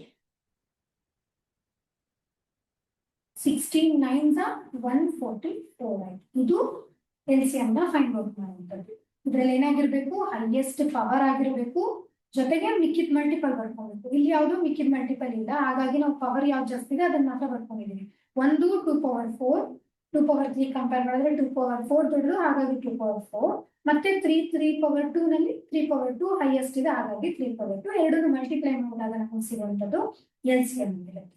16 9s 144 ಆಯ್ತು. ಇದು ಎಲ್ ಸಿ ಎಂ ನ ಫೈಂಡ್ ಔಟ್ ಮಾಡುವಂಥದ್ದು. ಇದ್ರಲ್ಲಿ ಏನಾಗಿರ್ಬೇಕು, ಹೈಯೆಸ್ಟ್ ಪವರ್ ಆಗಿರ್ಬೇಕು, ಜೊತೆಗೆ ಮಿಕ್ಕಿದ ಮಲ್ಟಿಪಲ್ ಬರ್ಕೊಬೇಕು. ಇಲ್ಲಿ ಯಾವುದು ಮಿಕ್ಕಿದ ಮಲ್ಟಿಪಲ್ ಇಲ್ಲ, ಹಾಗಾಗಿ ನಾವು ಪವರ್ ಯಾವ್ದು ಜಾಸ್ತಿ ಇದೆ ಅದನ್ನ ಮಾತ್ರ ಬರ್ಕೊಂಡಿದೀವಿ. ಒಂದು 2 ಪವರ್ 4, 2 ಪವರ್ 3 ಕಂಪೇರ್ ಮಾಡಿದ್ರೆ 2 ಪವರ್ 4 ದೊಡ್ಡದು, ಹಾಗಾಗಿ 2 ಪವರ್ 4. ಮತ್ತೆ 3 ಪವರ್ 2 ನಲ್ಲಿ 3 ಪವರ್ 2 ಹೈಯೆಸ್ಟ್ ಇದೆ, ಹಾಗಾಗಿ 3 ಪವರ್ 2. ಎರಡನ್ನು ಮಲ್ಟಿಪ್ಲೈ ಮಾಡಿದಾಗ ನಮಗೆ ಸಿಗುವಂಥದ್ದು ಎಲ್ ಸಿ ಎಂ ಇರುತ್ತೆ.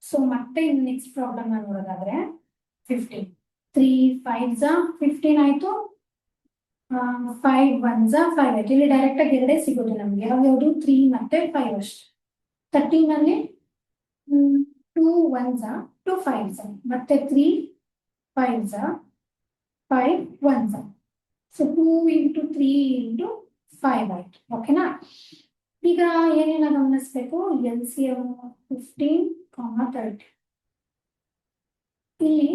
ಸೊ ಮತ್ತೆ ಇನ್ನು ನೆಕ್ಸ್ಟ್ ಪ್ರಾಬ್ಲಮ್ ನೋಡೋದಾದ್ರೆ 15. 3 5s 15 ಆಯ್ತು, 5 1s 5 ಆಯ್ತು. ಇಲ್ಲಿ ಡೈರೆಕ್ಟ್ ಆಗಿ ಎರಡೇ ಸಿಗೋದು ನಮಗೆ, ಯಾವ್ದು 3 ಮತ್ತೆ 5 ಅಷ್ಟೇ. 13 ನಲ್ಲಿ 2 1s 2 5s, ಮತ್ತೆ 3 5s 5 1s. So 2 into 3 into 5 ಆಯ್ತು. ಓಕೆನಾ. ಈಗ ಏನೇನ ಗಮನಿಸ್ಬೇಕು, ಎಲ್ ಸಿ ಎಂ 15, 30. ಇಲ್ಲಿ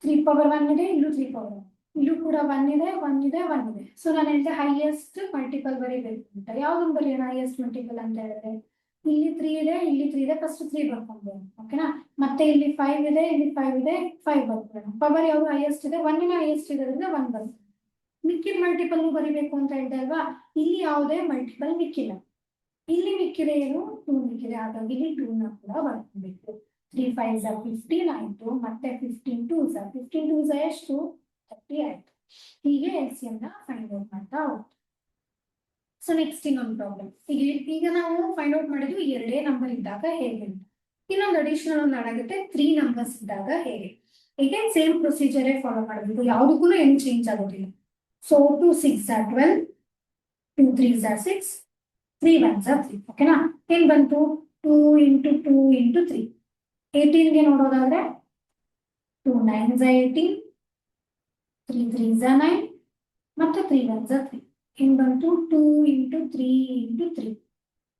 3 ಪವರ್ 1 ಇದೆ, ಇಲ್ಲೂ 3 ಪವರ್ 1, ಇಲ್ಲೂ ಕೂಡ 1 ಇದೆ 1 ಇದೆ 1 ಇದೆ. ಸೊ ನಾನು ಹೇಳಿದೆ ಹೈಯೆಸ್ಟ್ ಮಲ್ಟಿಪಲ್ ಬರೀಬೇಕು ಅಂತ. ಯಾವ್ದೊಂದು ಬರೆಯೋಣ ಹೈಯೆಸ್ಟ್ ಮಲ್ಟಿಪಲ್ ಅಂತ ಹೇಳಿದ್ರೆ, ಇಲ್ಲಿ 3 ಇದೆ, ಇಲ್ಲಿ 3 ಇದೆ, ಫಸ್ಟ್ 3 ಬರ್ಕೊಂಡ್ಬೇಡ. ಓಕೆನಾ. ಮತ್ತೆ ಇಲ್ಲಿ 5 ಇದೆ, ಇಲ್ಲಿ 5 ಇದೆ, 5 ಬರ್ಬೇಡ. ಪವರ್ ಯಾವ್ದು ಹೈಯೆಸ್ಟ್ ಇದೆ, 1 ಹೈಯೆಸ್ಟ್ ಇರೋದ್ರಿಂದ 1 ಬರುತ್ತೆ. ಮಿಕ್ಕಿದ ಮಲ್ಟಿಪಲ್ ಬರಿಬೇಕು ಅಂತ ಹೇಳಿದೆ ಅಲ್ವಾ, ಇಲ್ಲಿ ಯಾವುದೇ ಮಲ್ಟಿಪಲ್ ಮಿಕ್ಕಿಲ್ಲ. ಇಲ್ಲಿ ಮಿಕ್ಕಿದೆ ಏನು, 2 ಮಿಕ್ಕಿದೆ, ಹಾಗಾಗಿ ಇಲ್ಲಿ 2 ನ ಕೂಡ ಬರ್ಕೊಬೇಕು. 3 5s 15 ಆಯ್ತು, ಮತ್ತೆ 15 2s 15 2s ಎಷ್ಟು 30 ಆಯ್ತು. ಹೀಗೆ ಎಲ್ ಸಿ ಎಂ ನ ಫೈಂಡ್ ಔಟ್ ಮಾಡ್ತಾ ಹೋಗ್ತು. ಸೊ ನೆಕ್ಸ್ಟ್ ಇನ್ನೊಂದು ಪ್ರಾಬ್ಲಮ್. ಈಗ ನಾವು ಫೈಂಡ್ ಔಟ್ ಮಾಡಿದ್ವಿ ಎರಡೇ ನಂಬರ್ ಇದ್ದಾಗ ಹೇಗೆ ಅಂತ. ಇನ್ನೊಂದು ಅಡಿಷನಲ್ ಒಂದು ಆಗುತ್ತೆ 3 ನಂಬರ್ಸ್ ಇದ್ದಾಗ ಹೇಗೆ. ಈಗ ಸೇಮ್ ಪ್ರೊಸೀಜರೇ ಫಾಲೋ ಮಾಡಬೇಕು, ಯಾವುದಕ್ಕೂ ಏನು ಚೇಂಜ್ ಆಗೋದಿಲ್ಲ. So 2 6s 12, 2 3s 6, 3 1s 3. ಓಕೆನಾ. ಏನ್ ಬಂತು, 2 ಇಂಟು 2 ಇಂಟು 3. 18ಗೆ ನೋಡೋದಾದ್ರೆ 2 9s 18, 3 3s are 9 ಮತ್ತೆ 3 1s are 3 ಇನ್ ಬಂತು 2 into 3 into 3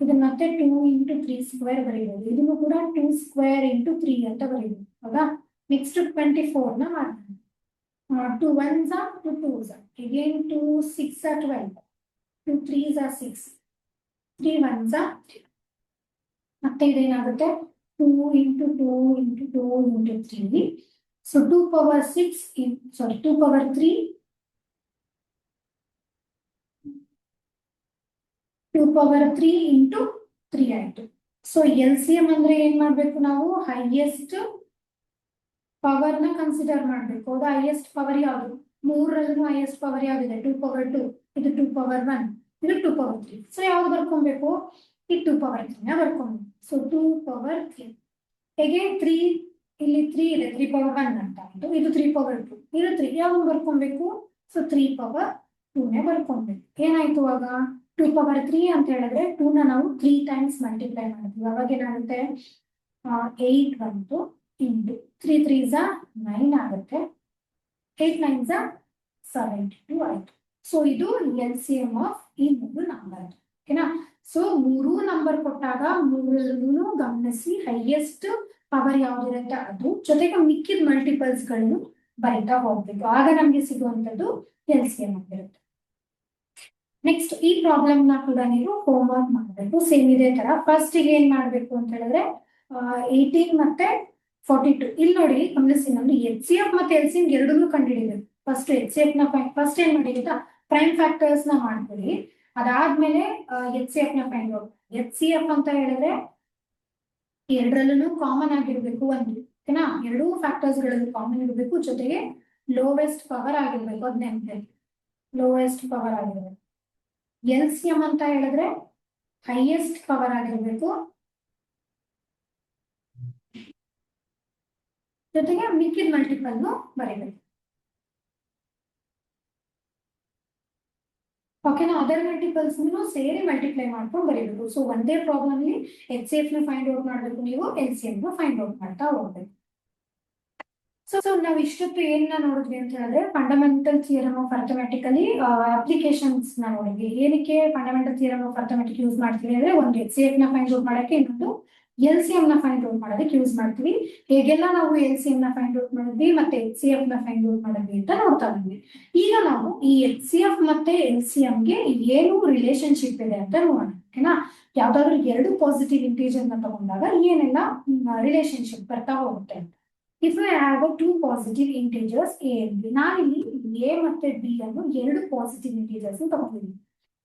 ಇದನ್ನ ಮತ್ತೆ 2 into 3 ಸ್ಕ್ವೇರ್ ಬರೀಬಹುದು ಇದನ್ನು ಕೂಡ 2 ಸ್ಕ್ವೇರ್ into 3 ಅಂತ ಬರೀಬಹುದು ಹೌದಾ ನೆಕ್ಸ್ಟ್ 24 ನ ಮಾಡೋಣ 2 1s are 2 2s are again 2 6 are 12 2 3s are 6 3 1s are 3 ಮತ್ತೆ ಇದೇನಾಗುತ್ತೆ 2 into 2 into 2 into 3 so 2 power 6 in sorry 2 power 3 2 power 3 into 3 ಆಯ್ತು ಸೊ LCM ಅಂದ್ರೆ ಏನ್ ಮಾಡ್ಬೇಕು ನಾವು ಹೈಯೆಸ್ಟ್ ಪವರ್ ನ ಕನ್ಸಿಡರ್ ಮಾಡ್ಬೇಕು ಹೌದಾ ಹೈಯೆಸ್ಟ್ ಪವರ್ ಯಾವುದು ಮೂರರಲ್ಲೂ ಹೈಯೆಸ್ಟ್ ಪವರ್ ಯಾವ್ದಿದೆ 2 power 2 ಇದು 2 power 1 ಇದು 2 power 3 ಸೊ ಯಾವ್ದು ಬರ್ಕೊಬೇಕು ಈ 2 power 3 ನ ಬರ್ಕೊಬೇಕು ಸೊ 2 power 3 again 3 ಇಲ್ಲಿ 3 ಇದೆ 3 power 1 ಅಂತ ಆಯ್ತು ಇದು 3 power 2 ಇದು 3 ಯಾವ್ದು ಬರ್ಕೊಬೇಕು ಸೊ 3 power 2 ನೇ ಬರ್ಕೊಬೇಕು ಏನಾಯ್ತು ಅವಾಗ 2 power 3 ಅಂತ ಹೇಳಿದ್ರೆ 2 ನ ನಾವು 3 ಟೈಮ್ಸ್ ಮಲ್ಟಿಪ್ಲೈ ಮಾಡ್ತೀವಿ ಅವಾಗ ಏನಾಗುತ್ತೆ 8 ಬಂತು ಇಂಟು 3 3s are 9 ಆಗುತ್ತೆ 8 9s are 72 ಆಯ್ತು ಸೊ ಇದು LCM ಆಫ್ ಈ ಮೂರು ನಂಬರ್ ಓಕೆನಾ ಸೊ ಮೂರು ನಂಬರ್ ಕೊಟ್ಟಾಗ ಮೂರನ್ನು ಗಮನಿಸಿ ಹೈಯೆಸ್ಟ್ ಪವರ್ ಯಾವ್ದಿರುತ್ತೆ ಅದು ಜೊತೆಗೆ ಮಿಕ್ಕಿದ ಮಲ್ಟಿಪಲ್ಸ್ ಗಳನ್ನು ಬರೀತಾ ಹೋಗ್ಬೇಕು ಆಗ ನಮ್ಗೆ ಸಿಗುವಂತದ್ದು LCM ಆಗಿರುತ್ತೆ ನೆಕ್ಸ್ಟ್ ಈ ಪ್ರಾಬ್ಲಮ್ ನ ಕೂಡ ನೀವು ಹೋಮ್ ವರ್ಕ್ ಮಾಡಬೇಕು ಸೇಮ್ ಇದೇ ತರ ಫಸ್ಟ್ ಏನ್ ಮಾಡ್ಬೇಕು ಅಂತ ಹೇಳಿದ್ರೆ 18 ಮತ್ತೆ 42 ಇಲ್ಲಿ ನೋಡಿ ಗಮನಿಸಿ ನಮ್ದು HCF ಮತ್ತೆ LCM ಎರಡನ್ನೂ ಕಂಡುಹಿಡಿಬೇಕು ಫಸ್ಟ್ HCF ನ ಫಸ್ಟ್ ಏನ್ ಮಾಡಿ ಗೊತ್ತಾ ಪ್ರೈಮ್ ಫ್ಯಾಕ್ಟರ್ಸ್ ನ ಮಾಡ್ಕೊಳ್ಳಿ ಅದಾದ್ಮೇಲೆ HCF ನ ಫೈಂಡ್ ಔಟ್ HCF ಅಂತ ಹೇಳಿದ್ರೆ ಎರಡರಲ್ಲೂ ಕಾಮನ್ ಆಗಿರ್ಬೇಕು ಒಂದು ಓಕೆನಾ ಎರಡೂ ಫ್ಯಾಕ್ಟರ್ಸ್ ಗಳಲ್ಲಿ ಕಾಮನ್ ಇರಬೇಕು ಜೊತೆಗೆ ಲೋವೆಸ್ಟ್ ಪವರ್ ಆಗಿರ್ಬೇಕು ಅದ್ ನೆನಪಲ್ಲಿ ಲೋವೆಸ್ಟ್ ಪವರ್ ಆಗಿರ್ಬೇಕು LCM ಅಂತ ಹೇಳಿದ್ರೆ ಹೈಯೆಸ್ಟ್ ಪವರ್ ಆಗಿರ್ಬೇಕು ಜೊತೆಗೆ ಮಿಕ್ಕಿದ ಮಲ್ಟಿಪಲ್ ಬರೀಬೇಕು ಓಕೆನಾ ಅದರ್ ಮಲ್ಟಿಪಲ್ಸ್ ಸೇರಿ ಮಲ್ಟಿಪ್ಲೈ ಮಾಡ್ಕೊಂಡು ಬರೀಬೇಕು ಸೊ ಒಂದೇ ಪ್ರಾಬ್ಲಮ್ ಅಲ್ಲಿ HCF ನ ಫೈಂಡ್ ಔಟ್ ಮಾಡ್ಬೇಕು ನೀವು LCM ನ ಫೈಂಡ್ ಔಟ್ ಮಾಡ್ತಾ ಹೋಗ್ಬೇಕು ಸೊ ನಾವು ಇಷ್ಟೊತ್ತು ಏನ ನೋಡಿದ್ವಿ ಅಂತ ಹೇಳಿದ್ರೆ ಫಂಡಮೆಂಟಲ್ ಥಿಯರಮ್ ಆಫ್ ಅರ್ಥಮೆಟಿಕಲಿ ಅಪ್ಲಿಕೇಶನ್ಸ್ ನ ನೋಡಿದ್ವಿ ಏನಕ್ಕೆ fundamental theorem of arithmetic use ಮಾಡ್ತೀವಿ ಅಂದ್ರೆ ಒಂದು HCF ನ ಫೈಂಡ್ ಔಟ್ ಮಾಡಕ್ಕೆ ಇನ್ನೊಂದು LCM ನ ಫೈಂಡ್ ಔಟ್ ಮಾಡೋದಕ್ಕೆ ಯೂಸ್ ಮಾಡ್ತೀವಿ ಹೇಗೆಲ್ಲ ನಾವು LCM ನ ಫೈಂಡ್ ಔಟ್ ಮಾಡಿದ್ವಿ ಮತ್ತೆ HCF ನ ಫೈಂಡ್ ಔಟ್ ಮಾಡಿದ್ವಿ ಅಂತ ನೋಡ್ತಾ ಇದ್ವಿ ಈಗ ನಾವು ಈ HCF ಮತ್ತೆ LCM ಗೆ ಏನು ರಿಲೇಶನ್ಶಿಪ್ ಇದೆ ಅಂತ ನೋಡೋಣ ಓಕೆನಾ ಯಾವ್ದಾದ್ರು ಎರಡು ಪಾಸಿಟಿವ್ ಇಂಟೀಜರ್ ನ ತಗೊಂಡಾಗ ಏನೆಲ್ಲ ರಿಲೇಶನ್ಶಿಪ್ ಬರ್ತಾ ಹೋಗುತ್ತೆ ಅಂತ if I have a two positive integers a and b ನಾನಿಲ್ಲಿ a ಮತ್ತೆ b ಅನ್ನು ಎರಡು ಪಾಸಿಟಿವ್ ಇಂಟೀಜರ್ಸ್ ತಗೊಂಡಿದ್ದೀನಿ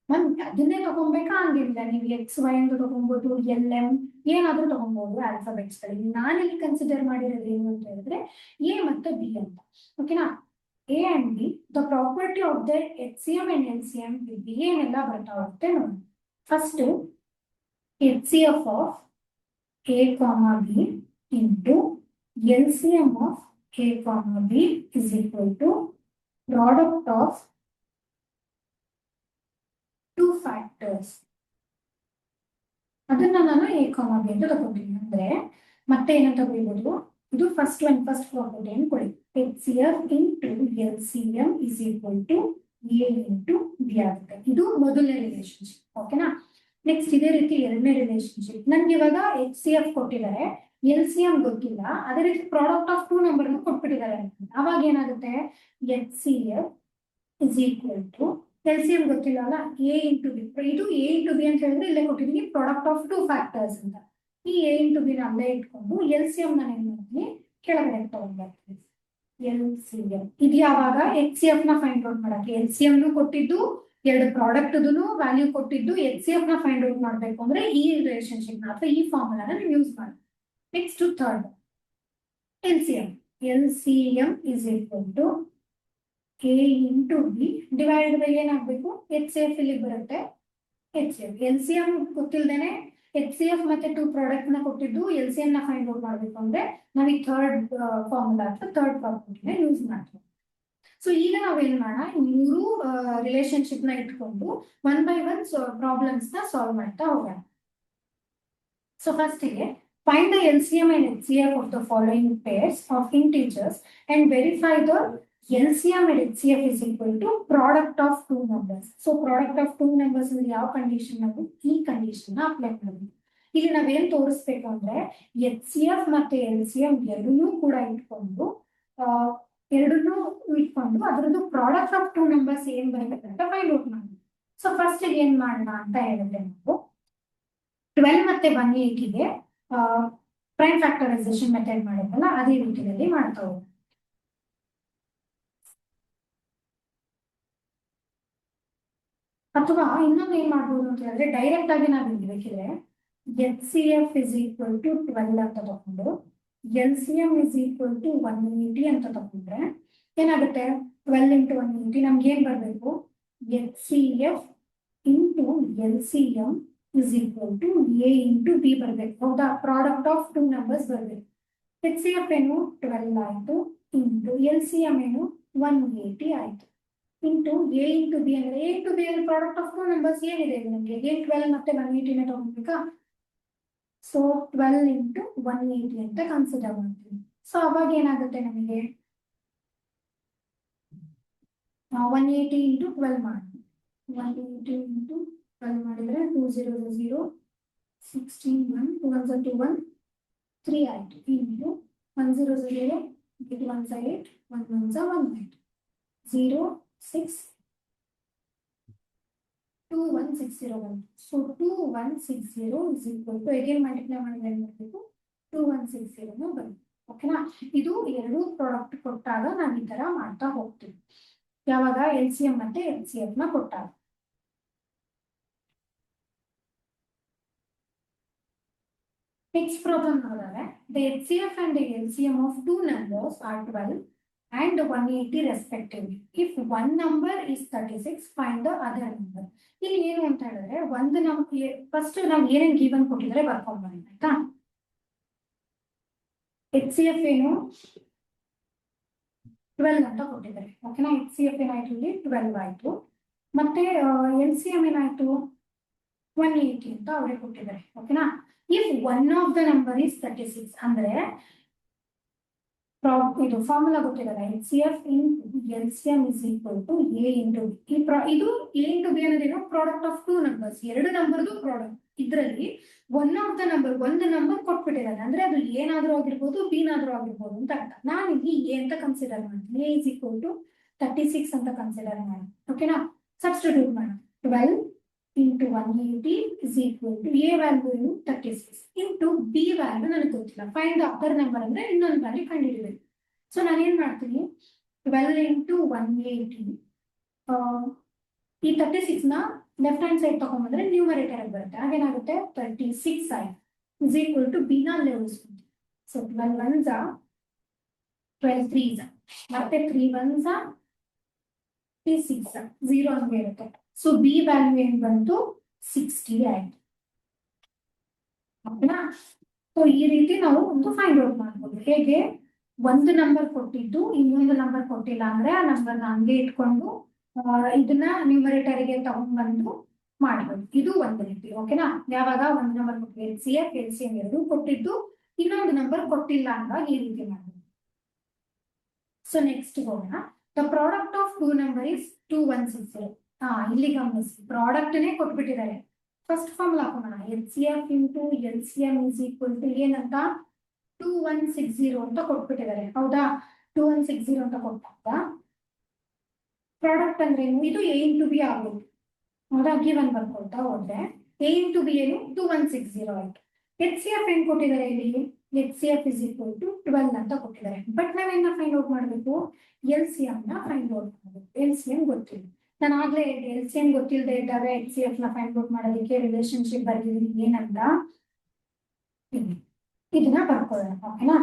ಅದನ್ನೇ ತಗೊಬೇಕಾ ಹಂಗಿಲ್ಲ ನೀವು XY ಅಂತ ತಗೊಬಹುದು LM ಏನಾದ್ರೂ ತಗೊಬಹುದು ಆಲ್ಫಾಬೆಟ್ಸ್ ಗಳಲ್ಲಿ ನಾನಿಲ್ಲಿ ಕನ್ಸಿಡರ್ ಮಾಡಿರೋದು ಏನು ಅಂತ ಹೇಳಿದ್ರೆ a ಮತ್ತೆ b ಅಂತ ಓಕೆನಾ a and b the property of their HCM and LCM will be ಏನೆಲ್ಲ ಬರ್ತಾ ಹೋಗುತ್ತೆ ನೋಡಿ first HCF of a comma b into LCM of a comma b is equal to product of two factors. ಅದನ್ನ ನಾನು a comma b ಅಂತ ತಗೊಂಡಿದ್ದೀನಿ ಅಂದ್ರೆ ಮತ್ತೆ ಏನಂತ ಬರೀಬಹುದು ಇದು ಫಸ್ಟ್ ಪ್ರಾಪರ್ಟಿ ಅನ್ಕೊಳ್ಳಿ HCF into LCM is equal to a into b ಆಗುತ್ತೆ ಇದು ಮೊದಲನೇ ರಿಲೇಶನ್ಶಿಪ್ ಓಕೆನಾ ನೆಕ್ಸ್ಟ್ ಇದೇ ರೀತಿ ಎರಡನೇ ರಿಲೇಶನ್ಶಿಪ್ ನನ್ಗೆ ಇವಾಗ HCF ಕೊಟ್ಟಿದ್ದಾರೆ LCM ಗೊತ್ತಿಲ್ಲ ಅದೇ ರೀತಿ ಪ್ರಾಡಕ್ಟ್ ಆಫ್ ಟೂ ನಂಬರ್ ಕೊಟ್ಬಿಟ್ಟಿದ್ದಾರೆ ಅವಾಗ ಏನಾಗುತ್ತೆ HCF is equal to LCM ಗೊತ್ತಿಲ್ಲ ಅಲ್ಲ a into b ಇದು a into b ಅಂತ ಹೇಳಿದ್ರೆ ಇಲ್ಲೇ ಕೊಟ್ಟಿದ್ದೀನಿ ಪ್ರಾಡಕ್ಟ್ ಆಫ್ ಟೂ ಫ್ಯಾಕ್ಟರ್ಸ್ ಅಂತ ಈ a into b ನ ಅಲ್ಲೇ ಇಟ್ಕೊಂಡು LCM ನಾನು ಏನ್ ಮಾಡ್ತೀನಿ ಕೆಳಗಡೆ ತಗೊಂಡ್ಬರ್ತೀನಿ LCM ಇದು ಯಾವಾಗ HCF ನ ಫೈಂಡ್ ಔಟ್ ಮಾಡಕ್ಕೆ LCM ಕೊಟ್ಟಿದ್ದು ಎರಡು ಪ್ರಾಡಕ್ಟ್ ವ್ಯಾಲ್ಯೂ ಕೊಟ್ಟಿದ್ದು HCF ನ ಫೈಂಡ್ ಔಟ್ ಮಾಡ್ಬೇಕು ಅಂದ್ರೆ ಈ ರಿಲೇಶನ್ಶಿಪ್ ನ ಅಥವಾ ಈ ಫಾರ್ಮುಲಾನ ನೀವು ಯೂಸ್ ಮಾಡಿ Next to third, LCM. LCM is equal to A into B divided by ಏನಾಗಬೇಕು HCF ಇಲ್ಲಿ ಬರುತ್ತೆ HCF LCM ಗೊತ್ತಿಲ್ಲದೇನೆ HCF ಮತ್ತೆ ಟೂ ಪ್ರಾಡಕ್ಟ್ ನ ಕೊಟ್ಟಿದ್ದು LCM ನ ಫೈಂಡ್ ಔಟ್ ಮಾಡಬೇಕು ಅಂದ್ರೆ ನಾವು ಈ ಥರ್ಡ್ ಫಾರ್ಮುಲಾ ಅಥವಾ ಥರ್ಡ್ ಪ್ರಾಪರ್ಟಿನ ಯೂಸ್ ಮಾಡ್ತೀವಿ ಸೊ ಈಗ ನಾವೇನ್ ಮಾಡೋಣ ಮೂರು ರಿಲೇಶನ್ಶಿಪ್ ನ ಇಟ್ಕೊಂಡು ಒನ್ ಬೈ ಒನ್ ಪ್ರಾಬ್ಲಮ್ಸ್ ನ ಸಾಲ್ವ್ ಮಾಡ್ತಾ ಹೋಗೋಣ ಸೊ ಫಸ್ಟ್ ಗೆ find the LCM and HCF of the following pairs of integers and verify the LCM and HCF is equal to product of two numbers. So product of two numbers ಅಂದ್ರೆ ಯಾವ ಕಂಡೀಷನ್ ನಾವು ಈ ಕಂಡೀಷನ್ ಅಪ್ಲೈ ಮಾಡಬೇಕು. ಇಲ್ಲಿ ನಾವೇನ್ ತೋರಿಸ್ಬೇಕು ಅಂದ್ರೆ HCF ಮತ್ತೆ LCM ಎರಡನ್ನೂ ಕೂಡ ಇಟ್ಕೊಂಡು ಅದರದ್ದು ಪ್ರಾಡಕ್ಟ್ ಆಫ್ ಟೂ ನಂಬರ್ಸ್ ಏನ್ ಬರುತ್ತೆ ಅಂತ ಫೈಂಡ್ ಔಟ್ ಮಾಡಿ. ಸೊ ಫಸ್ಟ್ ಏನ್ ಮಾಡೋಣ ಅಂತ ಹೇಳಿದ್ರೆ ನಾವು 12 ಮತ್ತೆ 180ಗೆ ಪ್ರೈಮ್ ಫ್ಯಾಕ್ಟರೈಸೇಷನ್ ಮೆಥಡ್ ಮಾಡಿದ್ವಲ್ಲ ಅದೇ ರೀತಿಯಲ್ಲಿ ಮಾಡ್ತಾ ಹೋಗೋಣ. ಅಥವಾ ಇನ್ನೊಂದು ಏನ್ ಮಾಡ್ಬೋದು ಅಂತ ಹೇಳಿದ್ರೆ ಡೈರೆಕ್ಟ್ ಆಗಿ ನಾವು ಇಲ್ಲಿ ಬೇಕಿದ್ರೆ HCF is equal to 12 ಅಂತ ತಗೊಂಡು LCM is equal to 180 ಅಂತ ತಗೊಂಡ್ರೆ ಏನಾಗುತ್ತೆ 12 into 180 ನಮ್ಗೆ ಏನ್ ಬರ್ಬೇಕು HCF into LCM is equal to A into B ಬರ್ಬೇಕು. ಹೌದಾ? ಪ್ರಾಡಕ್ಟ್ ಆಫ್ ಟೂ ನಂಬರ್ಸ್ ಬರ್ಬೇಕು. HCF ಏನು 12 ಆಯ್ತು ಇಂಟು LCM ಏನು 180 ಆಯ್ತು ಇಂಟು A into B ಅಂದ್ರೆ A into B ಅಂದ್ರೆ ಪ್ರಾಡಕ್ಟ್ ಆಫ್ ಟೂ ನಂಬರ್ಸ್ ಏನಿದೆ ನಮಗೆ A 12 ಮತ್ತೆ 180 ತಗೊಂಡ್ಬೇಕಾ. ಸೊ 12 into 180 ಅಂತ ಕನ್ಸಿಡರ್ ಮಾಡ್ತೀವಿ. ಸೊ ಅವಾಗ ಏನಾಗುತ್ತೆ ನಮಗೆ 180 into 12 ಮಾಡಿ 180 into 12 ಮಾಡಿದ್ರೆ 2000 16 1 2 1 2 1 3 ಆಯ್ತು into 100 8 1 8 1 1 1 0 6 21601. So 2160 is equal to again multiply ಮಾಡಿದ್ರೆ ಏನು ಬರಬೇಕು 2160 ಬರುತ್ತೆ. ಓಕೆನಾ? ಇದು ಎರಡು ಪ್ರಾಡಕ್ಟ್ ಕೊಟ್ಟಾಗ ನಾವು ಈ ತರ ಮಾಡ್ತಾ ಹೋಗ್ತೀವಿ. ಯಾವಾಗ LCM ಮತ್ತೆ HCF ನ ಕೊಟ್ಟಾಗ. ನೆಕ್ಸ್ಟ್ ಪ್ರಾಬ್ಲಮ್ ನೋಡಿದ್ರೆ the HCF and the LCM of two numbers are 12 and 180 respectively. If one number is 36, find the other number. ಇಲ್ಲಿ ಏನು ಅಂತ ಹೇಳಿದ್ರೆ ಒಂದು ನಮ್ಗೆ ಫಸ್ಟ್ ನಾವು ಏನೇನು ಗಿವನ್ ಕೊಟ್ಟಿದ್ರೆ ಬರ್ಕೊಂಡು ಬರೋಣ ಆಯ್ತಾ. HCF ಏನು 12 ಅಂತ ಕೊಟ್ಟಿದ್ದಾರೆ. ಓಕೆನಾ? HCF ಏನಾಯ್ತು ಇಲ್ಲಿ 12 ಆಯ್ತು. ಮತ್ತೆ LCM ಏನಾಯ್ತು 180 ಅಂತ ಅವರೇ ಕೊಟ್ಟಿದ್ದಾರೆ. ಓಕೆನಾ? If one of the number is 36 ಅಂದ್ರೆ ಇದು ಫಾರ್ಮುಲಾ ಗೊತ್ತಿರಲ್ಲ HCF into LCM is equal to A into B. ಇದು A into B ಅನ್ನೋದೇನು ಪ್ರಾಡಕ್ಟ್ ಆಫ್ ಟೂ ನಂಬರ್ಸ್, ಎರಡು ನಂಬರ್ದು ಪ್ರಾಡಕ್ಟ್. ಇದರಲ್ಲಿ ಒನ್ ಆಫ್ ದ ನಂಬರ್ ಒಂದು ನಂಬರ್ ಕೊಟ್ಬಿಟ್ಟಿದ್ದಾರೆ ಅಂದ್ರೆ ಅದು ಏನಾದ್ರೂ ಆಗಿರ್ಬೋದು ಬಿನಾದ್ರೂ ಆಗಿರ್ಬೋದು ಅಂತ ಅರ್ಥ. ನಾನು ಇಲ್ಲಿ A ಅಂತ ಕನ್ಸಿಡರ್ ಮಾಡ್ತೀನಿ. A is equal to 36 ಅಂತ ಕನ್ಸಿಡರ್ ಮಾಡಿ. ಓಕೆನಾ? ಸಬ್ಸ್ಟಿಟ್ಯೂಟ್ ಮಾಡಿ 12 into 180 is equal to A value 36 into B value ನನಗೆ ಗೊತ್ತಿಲ್ಲ. ಫೈಂಡ್ ದ ಅದರ್ ನಂಬರ್ ಅಂದ್ರೆ ಇನ್ನೊಂದು ವ್ಯಾಲ್ಯೂ ಕಂಡುಹಿಡಿಬೇಕು. ಸೊ ನಾನೇನ್ ಮಾಡ್ತೀನಿ 12 into 180 ಈ 36 ನ ಲೆಫ್ಟ್ ಹ್ಯಾಂಡ್ ಸೈಡ್ ತಗೊಂಡ್ಬಂದ್ರೆ ನ್ಯೂಮರೇಟರ್ ಆಗಿ ಬರುತ್ತೆ. ಹಾಗೇನಾಗುತ್ತೆ 36 ಆಯ್ತು is equal to B ನ ಲೆವೆಲ್ಸ್ಕೊಂತೀವಿ. ಸೊ 12 1s 12 3s ಮತ್ತೆ 3 1s 3 6 0 ಹಂಗೆ ಇರುತ್ತೆ. ಸೊ B ವ್ಯಾಲ್ಯೂ ಏನ್ ಬಂತು 60 ಆಯ್ತು. ಓಕೆನಾ? ಸೊ ಈ ರೀತಿ ನಾವು ಒಂದು ಫೈಂಡ್ ಔಟ್ ಮಾಡ್ಬೋದು. ಹೇಗೆ ಒಂದು ನಂಬರ್ ಕೊಟ್ಟಿದ್ದು ಇನ್ನೊಂದು ನಂಬರ್ ಕೊಟ್ಟಿಲ್ಲ ಅಂದ್ರೆ ಆ ನಂಬರ್ನ ಹಂಗೆ ಇಟ್ಕೊಂಡು ಇದನ್ನ ನ್ಯೂಮರೇಟರ್ಗೆ ತಗೊಂಡ್ಬಂದು ಮಾಡ್ಬೋದು. ಇದು ಒಂದು ರೀತಿ. ಓಕೆನಾ? ಯಾವಾಗ ಒಂದು ನಂಬರ್ ಕೊಟ್ಟು LCM ಎರಡು ಕೊಟ್ಟಿದ್ದು ಇನ್ನೊಂದು ನಂಬರ್ ಕೊಟ್ಟಿಲ್ಲ ಅಂದಾಗ ಈ ರೀತಿ ಮಾಡ್ಬೋದು. ಸೊ ನೆಕ್ಸ್ಟ್ ಹೋಗೋಣ. The product of two number is 2160. ಇಲ್ಲಿ ಗಮನಿಸಿ ಪ್ರಾಡಕ್ಟ್ನೇ ಕೊಟ್ಬಿಟ್ಟಿದ್ದಾರೆ. ಫಸ್ಟ್ ಫಾರ್ಮುಲಾ ಹಾಕೋಣ HCF into LCM is equal to ಏನಂತ 2160 ಅಂತ ಕೊಟ್ಬಿಟ್ಟಿದ್ದಾರೆ. ಹೌದಾ? 2160 ಅಂತ ಕೊಟ್ಟಾಗ ಪ್ರಾಡಕ್ಟ್ ಅಂದ್ರೆ ಏನು ಇದು A into B ಆಗೋದು. ಹೌದಾ? ಗಿವನ್ ಬರ್ಕೊಳ್ತಾ ಹೋದ್ರೆ A into B ಏನು 2160 ಆಯ್ತು. HCF ಏನ್ ಕೊಟ್ಟಿದ್ದಾರೆ ಇಲ್ಲಿ HCF is equal to 12 ಅಂತ ಕೊಟ್ಟಿದ್ದಾರೆ. ಬಟ್ ನಾವೇನ ಫೈಂಡ್ ಔಟ್ ಮಾಡಬೇಕು LCM ನ ಫೈಂಡ್ ಔಟ್ ಮಾಡಬೇಕು. LCM ಗೊತ್ತಿಲ್ಲ. ನಾನು ಆಗ್ಲೇ LCM ಗೊತ್ತಿಲ್ಲದೆ ಇದ್ದಾಗ HCF ನ ಫೈಂಡ್ ಔಟ್ ಮಾಡೋದಕ್ಕೆ ರಿಲೇಶನ್ಶಿಪ್ ಬರ್ದಿದ್ದೀನಿ ಏನಂತ ಇದನ್ನ ಬರ್ಕೊಳ್ಳೋಣ. ಓಕೆನಾ?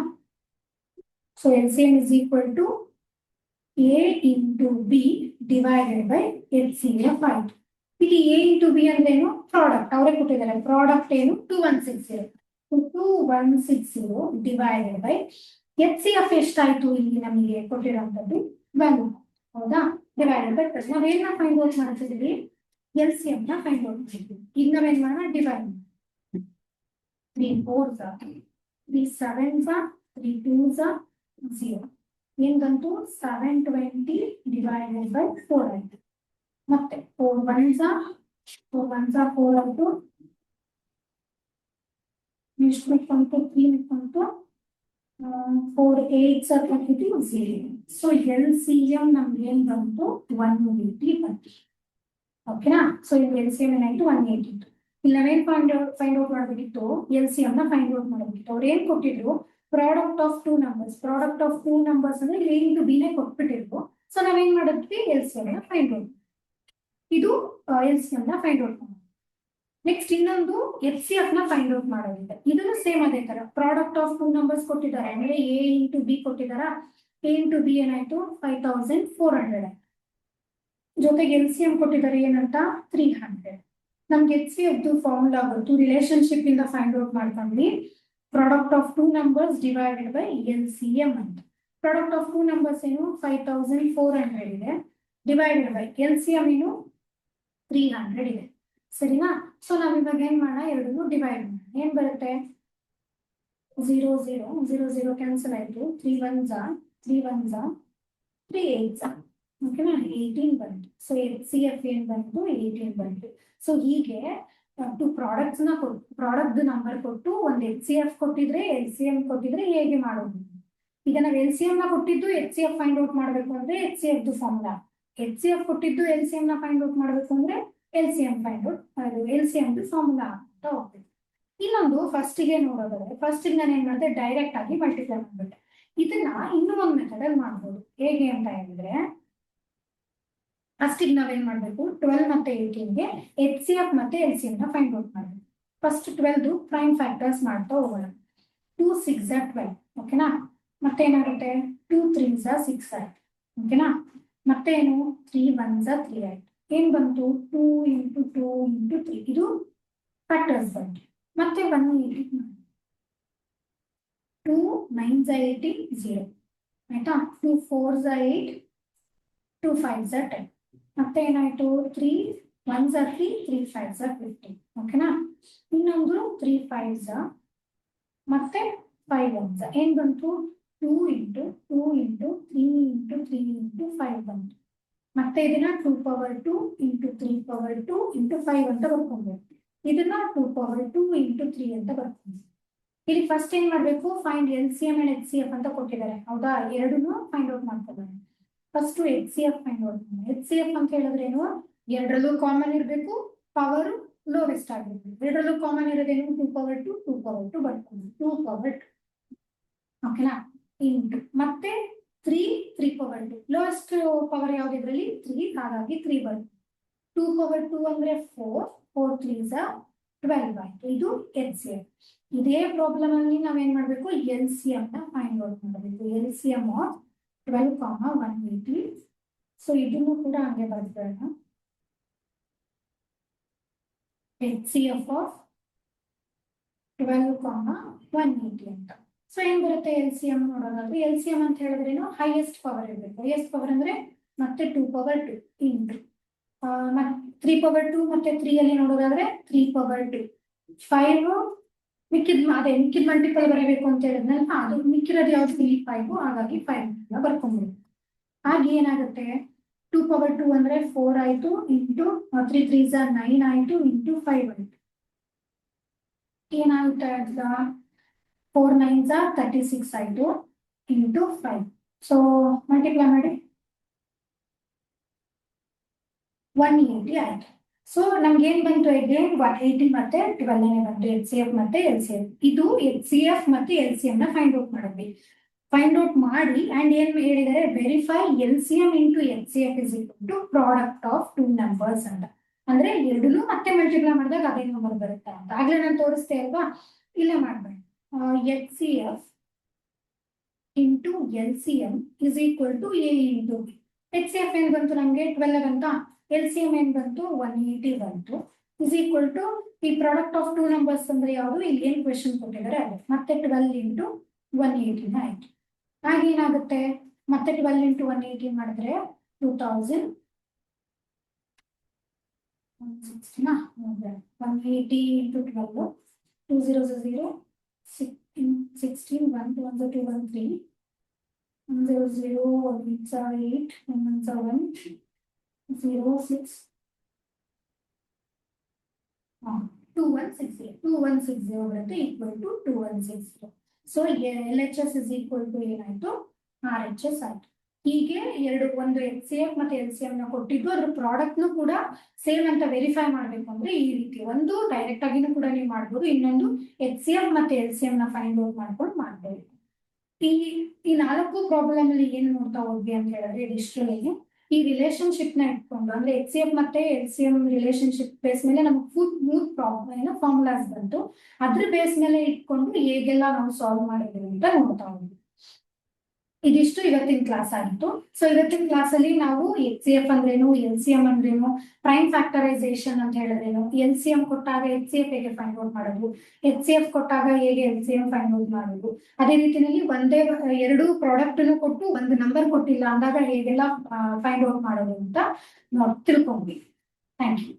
So LCM is equal to A into B divided by HCF ಆಯ್ತು. ಇಲ್ಲಿ A into B ಅಂದ್ರೆ ಏನು ಪ್ರಾಡಕ್ಟ್ ಅವರೇ ಕೊಟ್ಟಿದ್ದಾರೆ. ಪ್ರಾಡಕ್ಟ್ ಏನು 2160. 2160 divided by HCF ಎಷ್ಟಾಯ್ತು ಇಲ್ಲಿ ನಮಗೆ ಕೊಟ್ಟಿರೋಂಥದ್ದು ವ್ಯಾಲ್ಯೂ. ಹೌದಾ? ಡಿವೈಡೆಡ್ ಬೈ ನಾವೇನ ಫೈಂಡ್ ಔಟ್ ಮಾಡ್ತಿದ್ವಿ LCM ನ ಫೈಂಡ್ ಔಟ್ ಮಾಡ್ತೀವಿ. ಈಗ ನಾವೇನ್ ಮಾಡೋಣ ಡಿವೈಡ್ 3 4s 3 7s 3 2s 0 ಏನ್ ಬಂತು 720 ಡಿವೈಡೆಡ್ ಬೈ 4 ಆಯ್ತು. ಮತ್ತೆ 4 1s 4 ಆಯ್ತು. ನೆಕ್ಸ್ಟ್ ಬಂತು 3 ಬಂತು 4 8s 0. ಸೊ LCM ನಮ್ಗೆ ಏನ್ ಬಂತು 180 ಬಂತು. ಓಕೆನಾ? ಸೊ ಇಲ್ಲಿ LCM ಏನಾಯ್ತು 180 ಇತ್ತು. ಇಲ್ಲಿ ನಾವೇನ್ ಫೈಂಡ್ ಔಟ್ ಮಾಡಬೇಕಿತ್ತು, LCM ನ ಫೈಂಡ್ ಔಟ್ ಮಾಡಬೇಕಿತ್ತು. ಅವ್ರು ಏನ್ ಕೊಟ್ಟಿದ್ರು, ಪ್ರಾಡಕ್ಟ್ ಆಫ್ ಟೂ ನಂಬರ್ಸ್ ಅಂದ್ರೆ A ಇಂಟು B ನೇ ಕೊಟ್ಬಿಟ್ಟಿದ್ರು. ಸೊ ನಾವೇನ್ ಮಾಡಿದ್ವಿ, LCM ನ ಫೈಂಡ್ ಔಟ್. ಇದು LCM ನ ಫೈಂಡ್ ಔಟ್ ಮಾಡೋದು. ನೆಕ್ಸ್ಟ್ ಇನ್ನೊಂದು HCF ನ ಫೈಂಡ್ ಔಟ್ ಮಾಡೋದಿದೆ. ಇದನ್ನು ಸೇಮ್ ಅದೇ ತರ ಪ್ರಾಡಕ್ಟ್ ಆಫ್ ಟೂ ನಂಬರ್ಸ್ ಕೊಟ್ಟಿದ್ದಾರೆ ಅಂದ್ರೆ A into B ಕೊಟ್ಟಿದಾರ. A into B ಏನಾಯ್ತು 5400. ಜೊತೆಗೆ LCM ಕೊಟ್ಟಿದ್ದಾರೆ ಏನಂತ 300. ನಮ್ಗೆ HCF ಫಾರ್ಮುಲಾ ಗೊತ್ತು, ರಿಲೇಶನ್ಶಿಪ್ ಇಂದ ಫೈಂಡ್ ಔಟ್ ಮಾಡ್ಕೊಂಡ್ವಿ. Product of two numbers divided by LCM ಅಂತ. ಪ್ರಾಡಕ್ಟ್ ಆಫ್ ಟೂ ನಂಬರ್ಸ್ ಏನು 5400 ಇದೆ, ಡಿವೈಡೆಡ್ ಬೈ LCM ಏನು 300 ಇದೆ. ಸರಿನಾ? ಸೊ ನಾವ್ ಇವಾಗ ಏನ್ ಮಾಡೋಣ, ಎರಡನ್ನು ಡಿವೈಡ್ ಮಾಡೋಣ. ಏನ್ ಬರುತ್ತೆ 0 0 0 ಕ್ಯಾನ್ಸಲ್ ಆಯ್ತು. 3 1s 3 8s. ಓಕೆನಾ? 18 ಬಂತು. ಸೊ HCF ಏನ್ ಬಂತು 18 ಬಂತು. ಸೊ ಹೀಗೆ ಟು ಪ್ರಾಡಕ್ಟ್ಸ್ ನ ಪ್ರಾಡಕ್ಟ್ ನಂಬರ್ ಕೊಟ್ಟು ಒಂದು HCF ಕೊಟ್ಟಿದ್ರೆ LCM ಕೊಟ್ಟಿದ್ರೆ ಹೇಗೆ ಮಾಡೋದು. ಈಗ ನಾವು LCM ನ ಕೊಟ್ಟಿದ್ದು HCF ಫೈಂಡ್ ಔಟ್ ಮಾಡಬೇಕು ಅಂದ್ರೆ HCF ಫಾರ್ಮುಲಾ, HCF ಕೊಟ್ಟಿದ್ದು LCM ನ ಫೈಂಡ್ ಔಟ್ ಮಾಡಬೇಕು ಅಂದ್ರೆ LCM ಫೈಂಡ್ ಔಟ್ ಅದು LCM ಫಾರ್ಮುಲಾ ಅಂತ ಹೋಗ್ತದೆ. ಇನ್ನೊಂದು ಫಸ್ಟ್ ಗೆ ನೋಡೋದಾದ್ರೆ, ಫಸ್ಟ್ ನಾನು ಏನ್ ಮಾಡಿದೆ, ಡೈರೆಕ್ಟ್ ಆಗಿ ಮಲ್ಟಿಪ್ಲೈ ಮಾಡ್ಬಿಟ್ಟೆ. ಇದನ್ನ ಇನ್ನೂ ಒಂದು ಮೆಥಡ್ ಅಲ್ಲಿ ಮಾಡ್ಬೋದು. ಹೇಗೆ ಅಂತ ಹೇಳಿದ್ರೆ, ಫಸ್ಟ್ ನಾವೇನ್ ಮಾಡ್ಬೇಕು, 12 ಮತ್ತೆ 18 ಗೆ HCF ಮತ್ತೆ LCM ನ ಫೈಂಡ್ ಔಟ್ ಮಾಡ್ಬೇಕು. ಫಸ್ಟ್ 12 ಪ್ರೈಮ್ ಫ್ಯಾಕ್ಟರ್ಸ್ ಮಾಡ್ತಾ ಹೋಗೋಣ. 2 6 12. ಓಕೆನಾ? ಮತ್ತೆ ಏನಾಗುತ್ತೆ 2 3s 6 ಆಯ್ತು. ಓಕೆನಾ? ಮತ್ತೆ ಏನು 3 1s 3 ಆಯ್ತು. ಏನ್ ಬಂತು 2 ಇಂಟು 2 ಇಂಟು 3. ಇದು ಫ್ಯಾಕ್ಟರ್ಸ್ ಬಂತು. ಮತ್ತೆ 180 2 9s 18 0 ಆಯ್ತಾ. 2 4s 8 2 5s 10. ಮತ್ತೆ ಏನಾಯ್ತು 3 1s 3 3 5s 15. ಓಕೆನಾ? ಇನ್ನೊಂದು 3 5s ಮತ್ತೆ 5 1s ಏನ್ ಬಂತು 2 ಇಂಟು 2 ಇಂಟು 3 ಇಂಟು 3 ಇಂಟು 5 ಬಂತು. ಮತ್ತೆ ಇದನ್ನ 2 ಪವರ್ 2 ಇಂಟು 3 ಪವರ್ 2 ಇಂಟು 5 ಅಂತ ಬರ್ಕೊಬೇಕು. ಇದನ್ನ 2 ಪವರ್ 2 ಇಂಟು 3 ಅಂತ ಬರ್ಕೊಂಡು ಇಲ್ಲಿ ಫಸ್ಟ್ ಏನ್ ಮಾಡ್ಬೇಕು, ಫೈಂಡ್ LCM ಅಂಡ್ HCF ಅಂತ ಕೊಟ್ಟಿದ್ದಾರೆ. ಹೌದಾ? ಎರಡನ್ನೂ ಫೈಂಡ್ ಔಟ್ ಮಾಡ್ಕೋಬೇಕು. ಫಸ್ಟ್ HCF ಫೈಂಡ್ ಔಟ್ ಮಾಡಿ. HCF ಅಂತ ಹೇಳಿದ್ರೆ ಏನು, ಎರಡರಲ್ಲೂ ಕಾಮನ್ ಇರಬೇಕು, ಪವರ್ ಲೋವೆಸ್ಟ್ ಆಗಿರ್ಬೇಕು. ಎರಡರಲ್ಲೂ ಕಾಮನ್ ಇರೋದೇನು 2 ಪವರ್ 2 ಬರ್ಕೊಂಡು 2 ಪವರ್ 2. ಓಕೆನಾ? ಇಂಟು ಮತ್ತೆ 3 ಪವರ್ 2. ಲೋವೆಸ್ಟ್ ಪವರ್ ಯಾವ್ದಿದ್ರಲ್ಲಿ 3, ಹಾಗಾಗಿ 3 ಬರುತ್ತೆ. 2 ಪವರ್ 2 ಅಂದ್ರೆ 4 3s 12 ಆಯ್ತು. ಇದು HCF. ಇದೇ ಪ್ರಾಬ್ಲಮ್ ಅಲ್ಲಿ ನಾವೇನ್ ಮಾಡ್ಬೇಕು, LCM ನ ಫೈಂಡ್ ಔಟ್ ಮಾಡಬೇಕು. LCM of 12, 180. ಸೊ ಇದನ್ನು ಕೂಡ ಹಂಗೆ ಬರ್ಕೊಳ್ಳೋಣ. HCF ಆಫ್ 12, 180 ಅಂತ. ಸೊ ಏನ್ ಬರುತ್ತೆ LCM ನೋಡೋದಾದ್ರೆ, LCM ಅಂತ ಹೇಳಿದ್ರೇನು ಹೈಯೆಸ್ಟ್ ಪವರ್ ಇರಬೇಕು. ಹೈಯೆಸ್ಟ್ ಪವರ್ ಅಂದ್ರೆ ಮತ್ತೆ 2 ಪವರ್ 2 ಇಂಟು 3 ಪವರ್ 2 ಮತ್ತೆ 3 ಅಲ್ಲಿ ನೋಡೋದಾದ್ರೆ 3 ಪವರ್ 2 5 ಮಿಕ್ಕಿದ್ ಮಲ್ಟಿಪಲ್ ಬರಬೇಕು ಅಂತ ಹೇಳಿದ್ನಲ್ಲ, ಅದು ಮಿಕ್ಕಿರೋದು ಯಾವ್ದು 5, ಹಾಗಾಗಿ 5 ಬರ್ಕೊಂಡ್ಬಿಡು. ಹಾಗೆ ಏನಾಗುತ್ತೆ 2 ಪವರ್ 2 ಅಂದ್ರೆ 4 ಆಯ್ತು ಇಂಟು 3 3s 9 ಆಯ್ತು ಇಂಟು 5 ಆಯ್ತು. ಏನಾಗುತ್ತೆ 4 9s 36 ಆಯ್ತು ಇಂಟು 5. ಸೊ ಮಲ್ಟಿಪ್ಲೈ ಮಾಡಿ 180 ಆಯ್ತು. ಸೊ ನಮ್ಗೆ ಏನ್ ಬಂತು ಅಗೇನ್ 180 ಮತ್ತೆ 12 ಬಂತು HCF ಮತ್ತೆ LCM. ಇದು HCF ಮತ್ತೆ LCM ನ ಫೈಂಡ್ ಔಟ್ ಮಾಡಿದ್ವಿ. ಫೈಂಡ್ ಔಟ್ ಮಾಡಿ ಅಂಡ್ ಏನ್ ಹೇಳಿದರೆ, verify LCM into HCF is equal to product of two numbers ಅಂತ. ಅಂದ್ರೆ ಎರಡನ್ನೂ ಮತ್ತೆ ಮಲ್ಟಿಪ್ಲೈ ಮಾಡಿದಾಗ ಅದೇ ನಂಬರ್ ಬರುತ್ತೆ ಅಂತ. ಆಗ್ಲೇ ನಾನು ತೋರಿಸ್ತೆ ಅಲ್ವಾ, ಇಲ್ಲೇ ಮಾಡ್ಬೇಡಿ. HCF into LCM is equal to A into B. HCF ಏನ್ ಬಂತು ನಮ್ಗೆ 12 ಅಂತ, LCM ಏನ್ ಬಂತು 180 ಬಂತು. ಇಸ್ ಈಕ್ವಲ್ ಟು ಈ ಪ್ರಾಡಕ್ಟ್ ಆಫ್ ಟೂ ನಂಬರ್ಸ್ ಅಂದ್ರೆ ಯಾವುದು, ಇಲ್ಲಿ ಏನ್ ಕ್ವೆಶನ್ ಕೊಟ್ಟಿದ್ದಾರೆ ಅದೇ. ಮತ್ತೆ 12 ಇಂಟು 180 ಆಯ್ತು. ಹಾಗೇನಾಗುತ್ತೆ ಮತ್ತೆ 12 ಇಂಟು 180 ಮಾಡಿದ್ರೆ 2000 180 ಇಂಟು 12 2 0 0 16 1 2 1 2 1 3 0 0 8 8 1 7 0 6 2160 ಬರುತ್ತೆ equal to 2160. So LHS is equal to ಏನಾಯ್ತು RHS ಆಯ್ತು. ಹೀಗೆ ಒಂದು HCF ಮತ್ತೆ LCM ನ ಕೊಟ್ಟಿದ್ದು ಅದ್ರ ಪ್ರಾಡಕ್ಟ್ ಕೂಡ ಸೇಮ್ ಅಂತ ವೆರಿಫೈ ಮಾಡ್ಬೇಕು ಅಂದ್ರೆ ಈ ರೀತಿ ಒಂದು ಡೈರೆಕ್ಟ್ ಆಗಿನೂ ಕೂಡ ನೀವು ಮಾಡ್ಬೋದು, ಇನ್ನೊಂದು HCF ಮತ್ತೆ LCM ನ ಫೈಂಡ್ ಔಟ್ ಮಾಡ್ಕೊಂಡು ಮಾಡ್ಬೋದು. ಈ 4 ಪ್ರಾಬ್ಲಮ್ ಅಲ್ಲಿ ಏನ್ ನೋಡ್ತಾ ಹೋದ್ವಿ ಅಂತ ಹೇಳಿದ್ರೆ ಇದಿಷ್ಟರಲ್ಲಿ ಈ ರಿಲೇಶನ್ಶಿಪ್ ನ ಇಟ್ಕೊಂಡು ಅಂದ್ರೆ HCF ಮತ್ತೆ LCM ರಿಲೇಶನ್ಶಿಪ್ ಬೇಸ್ ಮೇಲೆ ನಮಗೆ ಮೂರ್ ಪ್ರಾಬ್ಲಮ್ ಫಾರ್ಮುಲಾಸ್ ಬಂತು. ಅದ್ರ ಬೇಸ್ ಮೇಲೆ ಇಟ್ಕೊಂಡು ಹೇಗೆಲ್ಲ ನಾವು ಸಾಲ್ವ್ ಮಾಡಿದ್ವಿ ಅಂತ ನೋಡ್ತಾ ಹೋದ್ವಿ. ಇದಿಷ್ಟು ಇವತ್ತಿನ ಕ್ಲಾಸ್ ಆಗಿತ್ತು. ಸೊ ಇವತ್ತಿನ ಕ್ಲಾಸ್ ಅಲ್ಲಿ ನಾವು HCF ಅಂದ್ರೇನು, LCM ಅಂದ್ರೇನು, ಪ್ರೈಮ್ ಫ್ಯಾಕ್ಟರೈಸೇಷನ್ ಅಂತ ಹೇಳಿದ್ರೇನು, LCM ಕೊಟ್ಟಾಗ HCF ಹೇಗೆ ಫೈಂಡ್ ಔಟ್ ಮಾಡೋದು, HCF ಕೊಟ್ಟಾಗ ಹೇಗೆ LCM ಫೈಂಡ್ ಔಟ್ ಮಾಡೋದು, ಅದೇ ರೀತಿಯಲ್ಲಿ ಒಂದೇ ಎರಡು ಪ್ರಾಡಕ್ಟ್ ಕೊಟ್ಟು ಒಂದು ನಂಬರ್ ಕೊಟ್ಟಿಲ್ಲ ಅಂದಾಗ ಹೇಗೆಲ್ಲ ಫೈಂಡ್ ಔಟ್ ಮಾಡೋದು ಅಂತ ತಿಳ್ಕೊಂಡ್ವಿ. Thank you.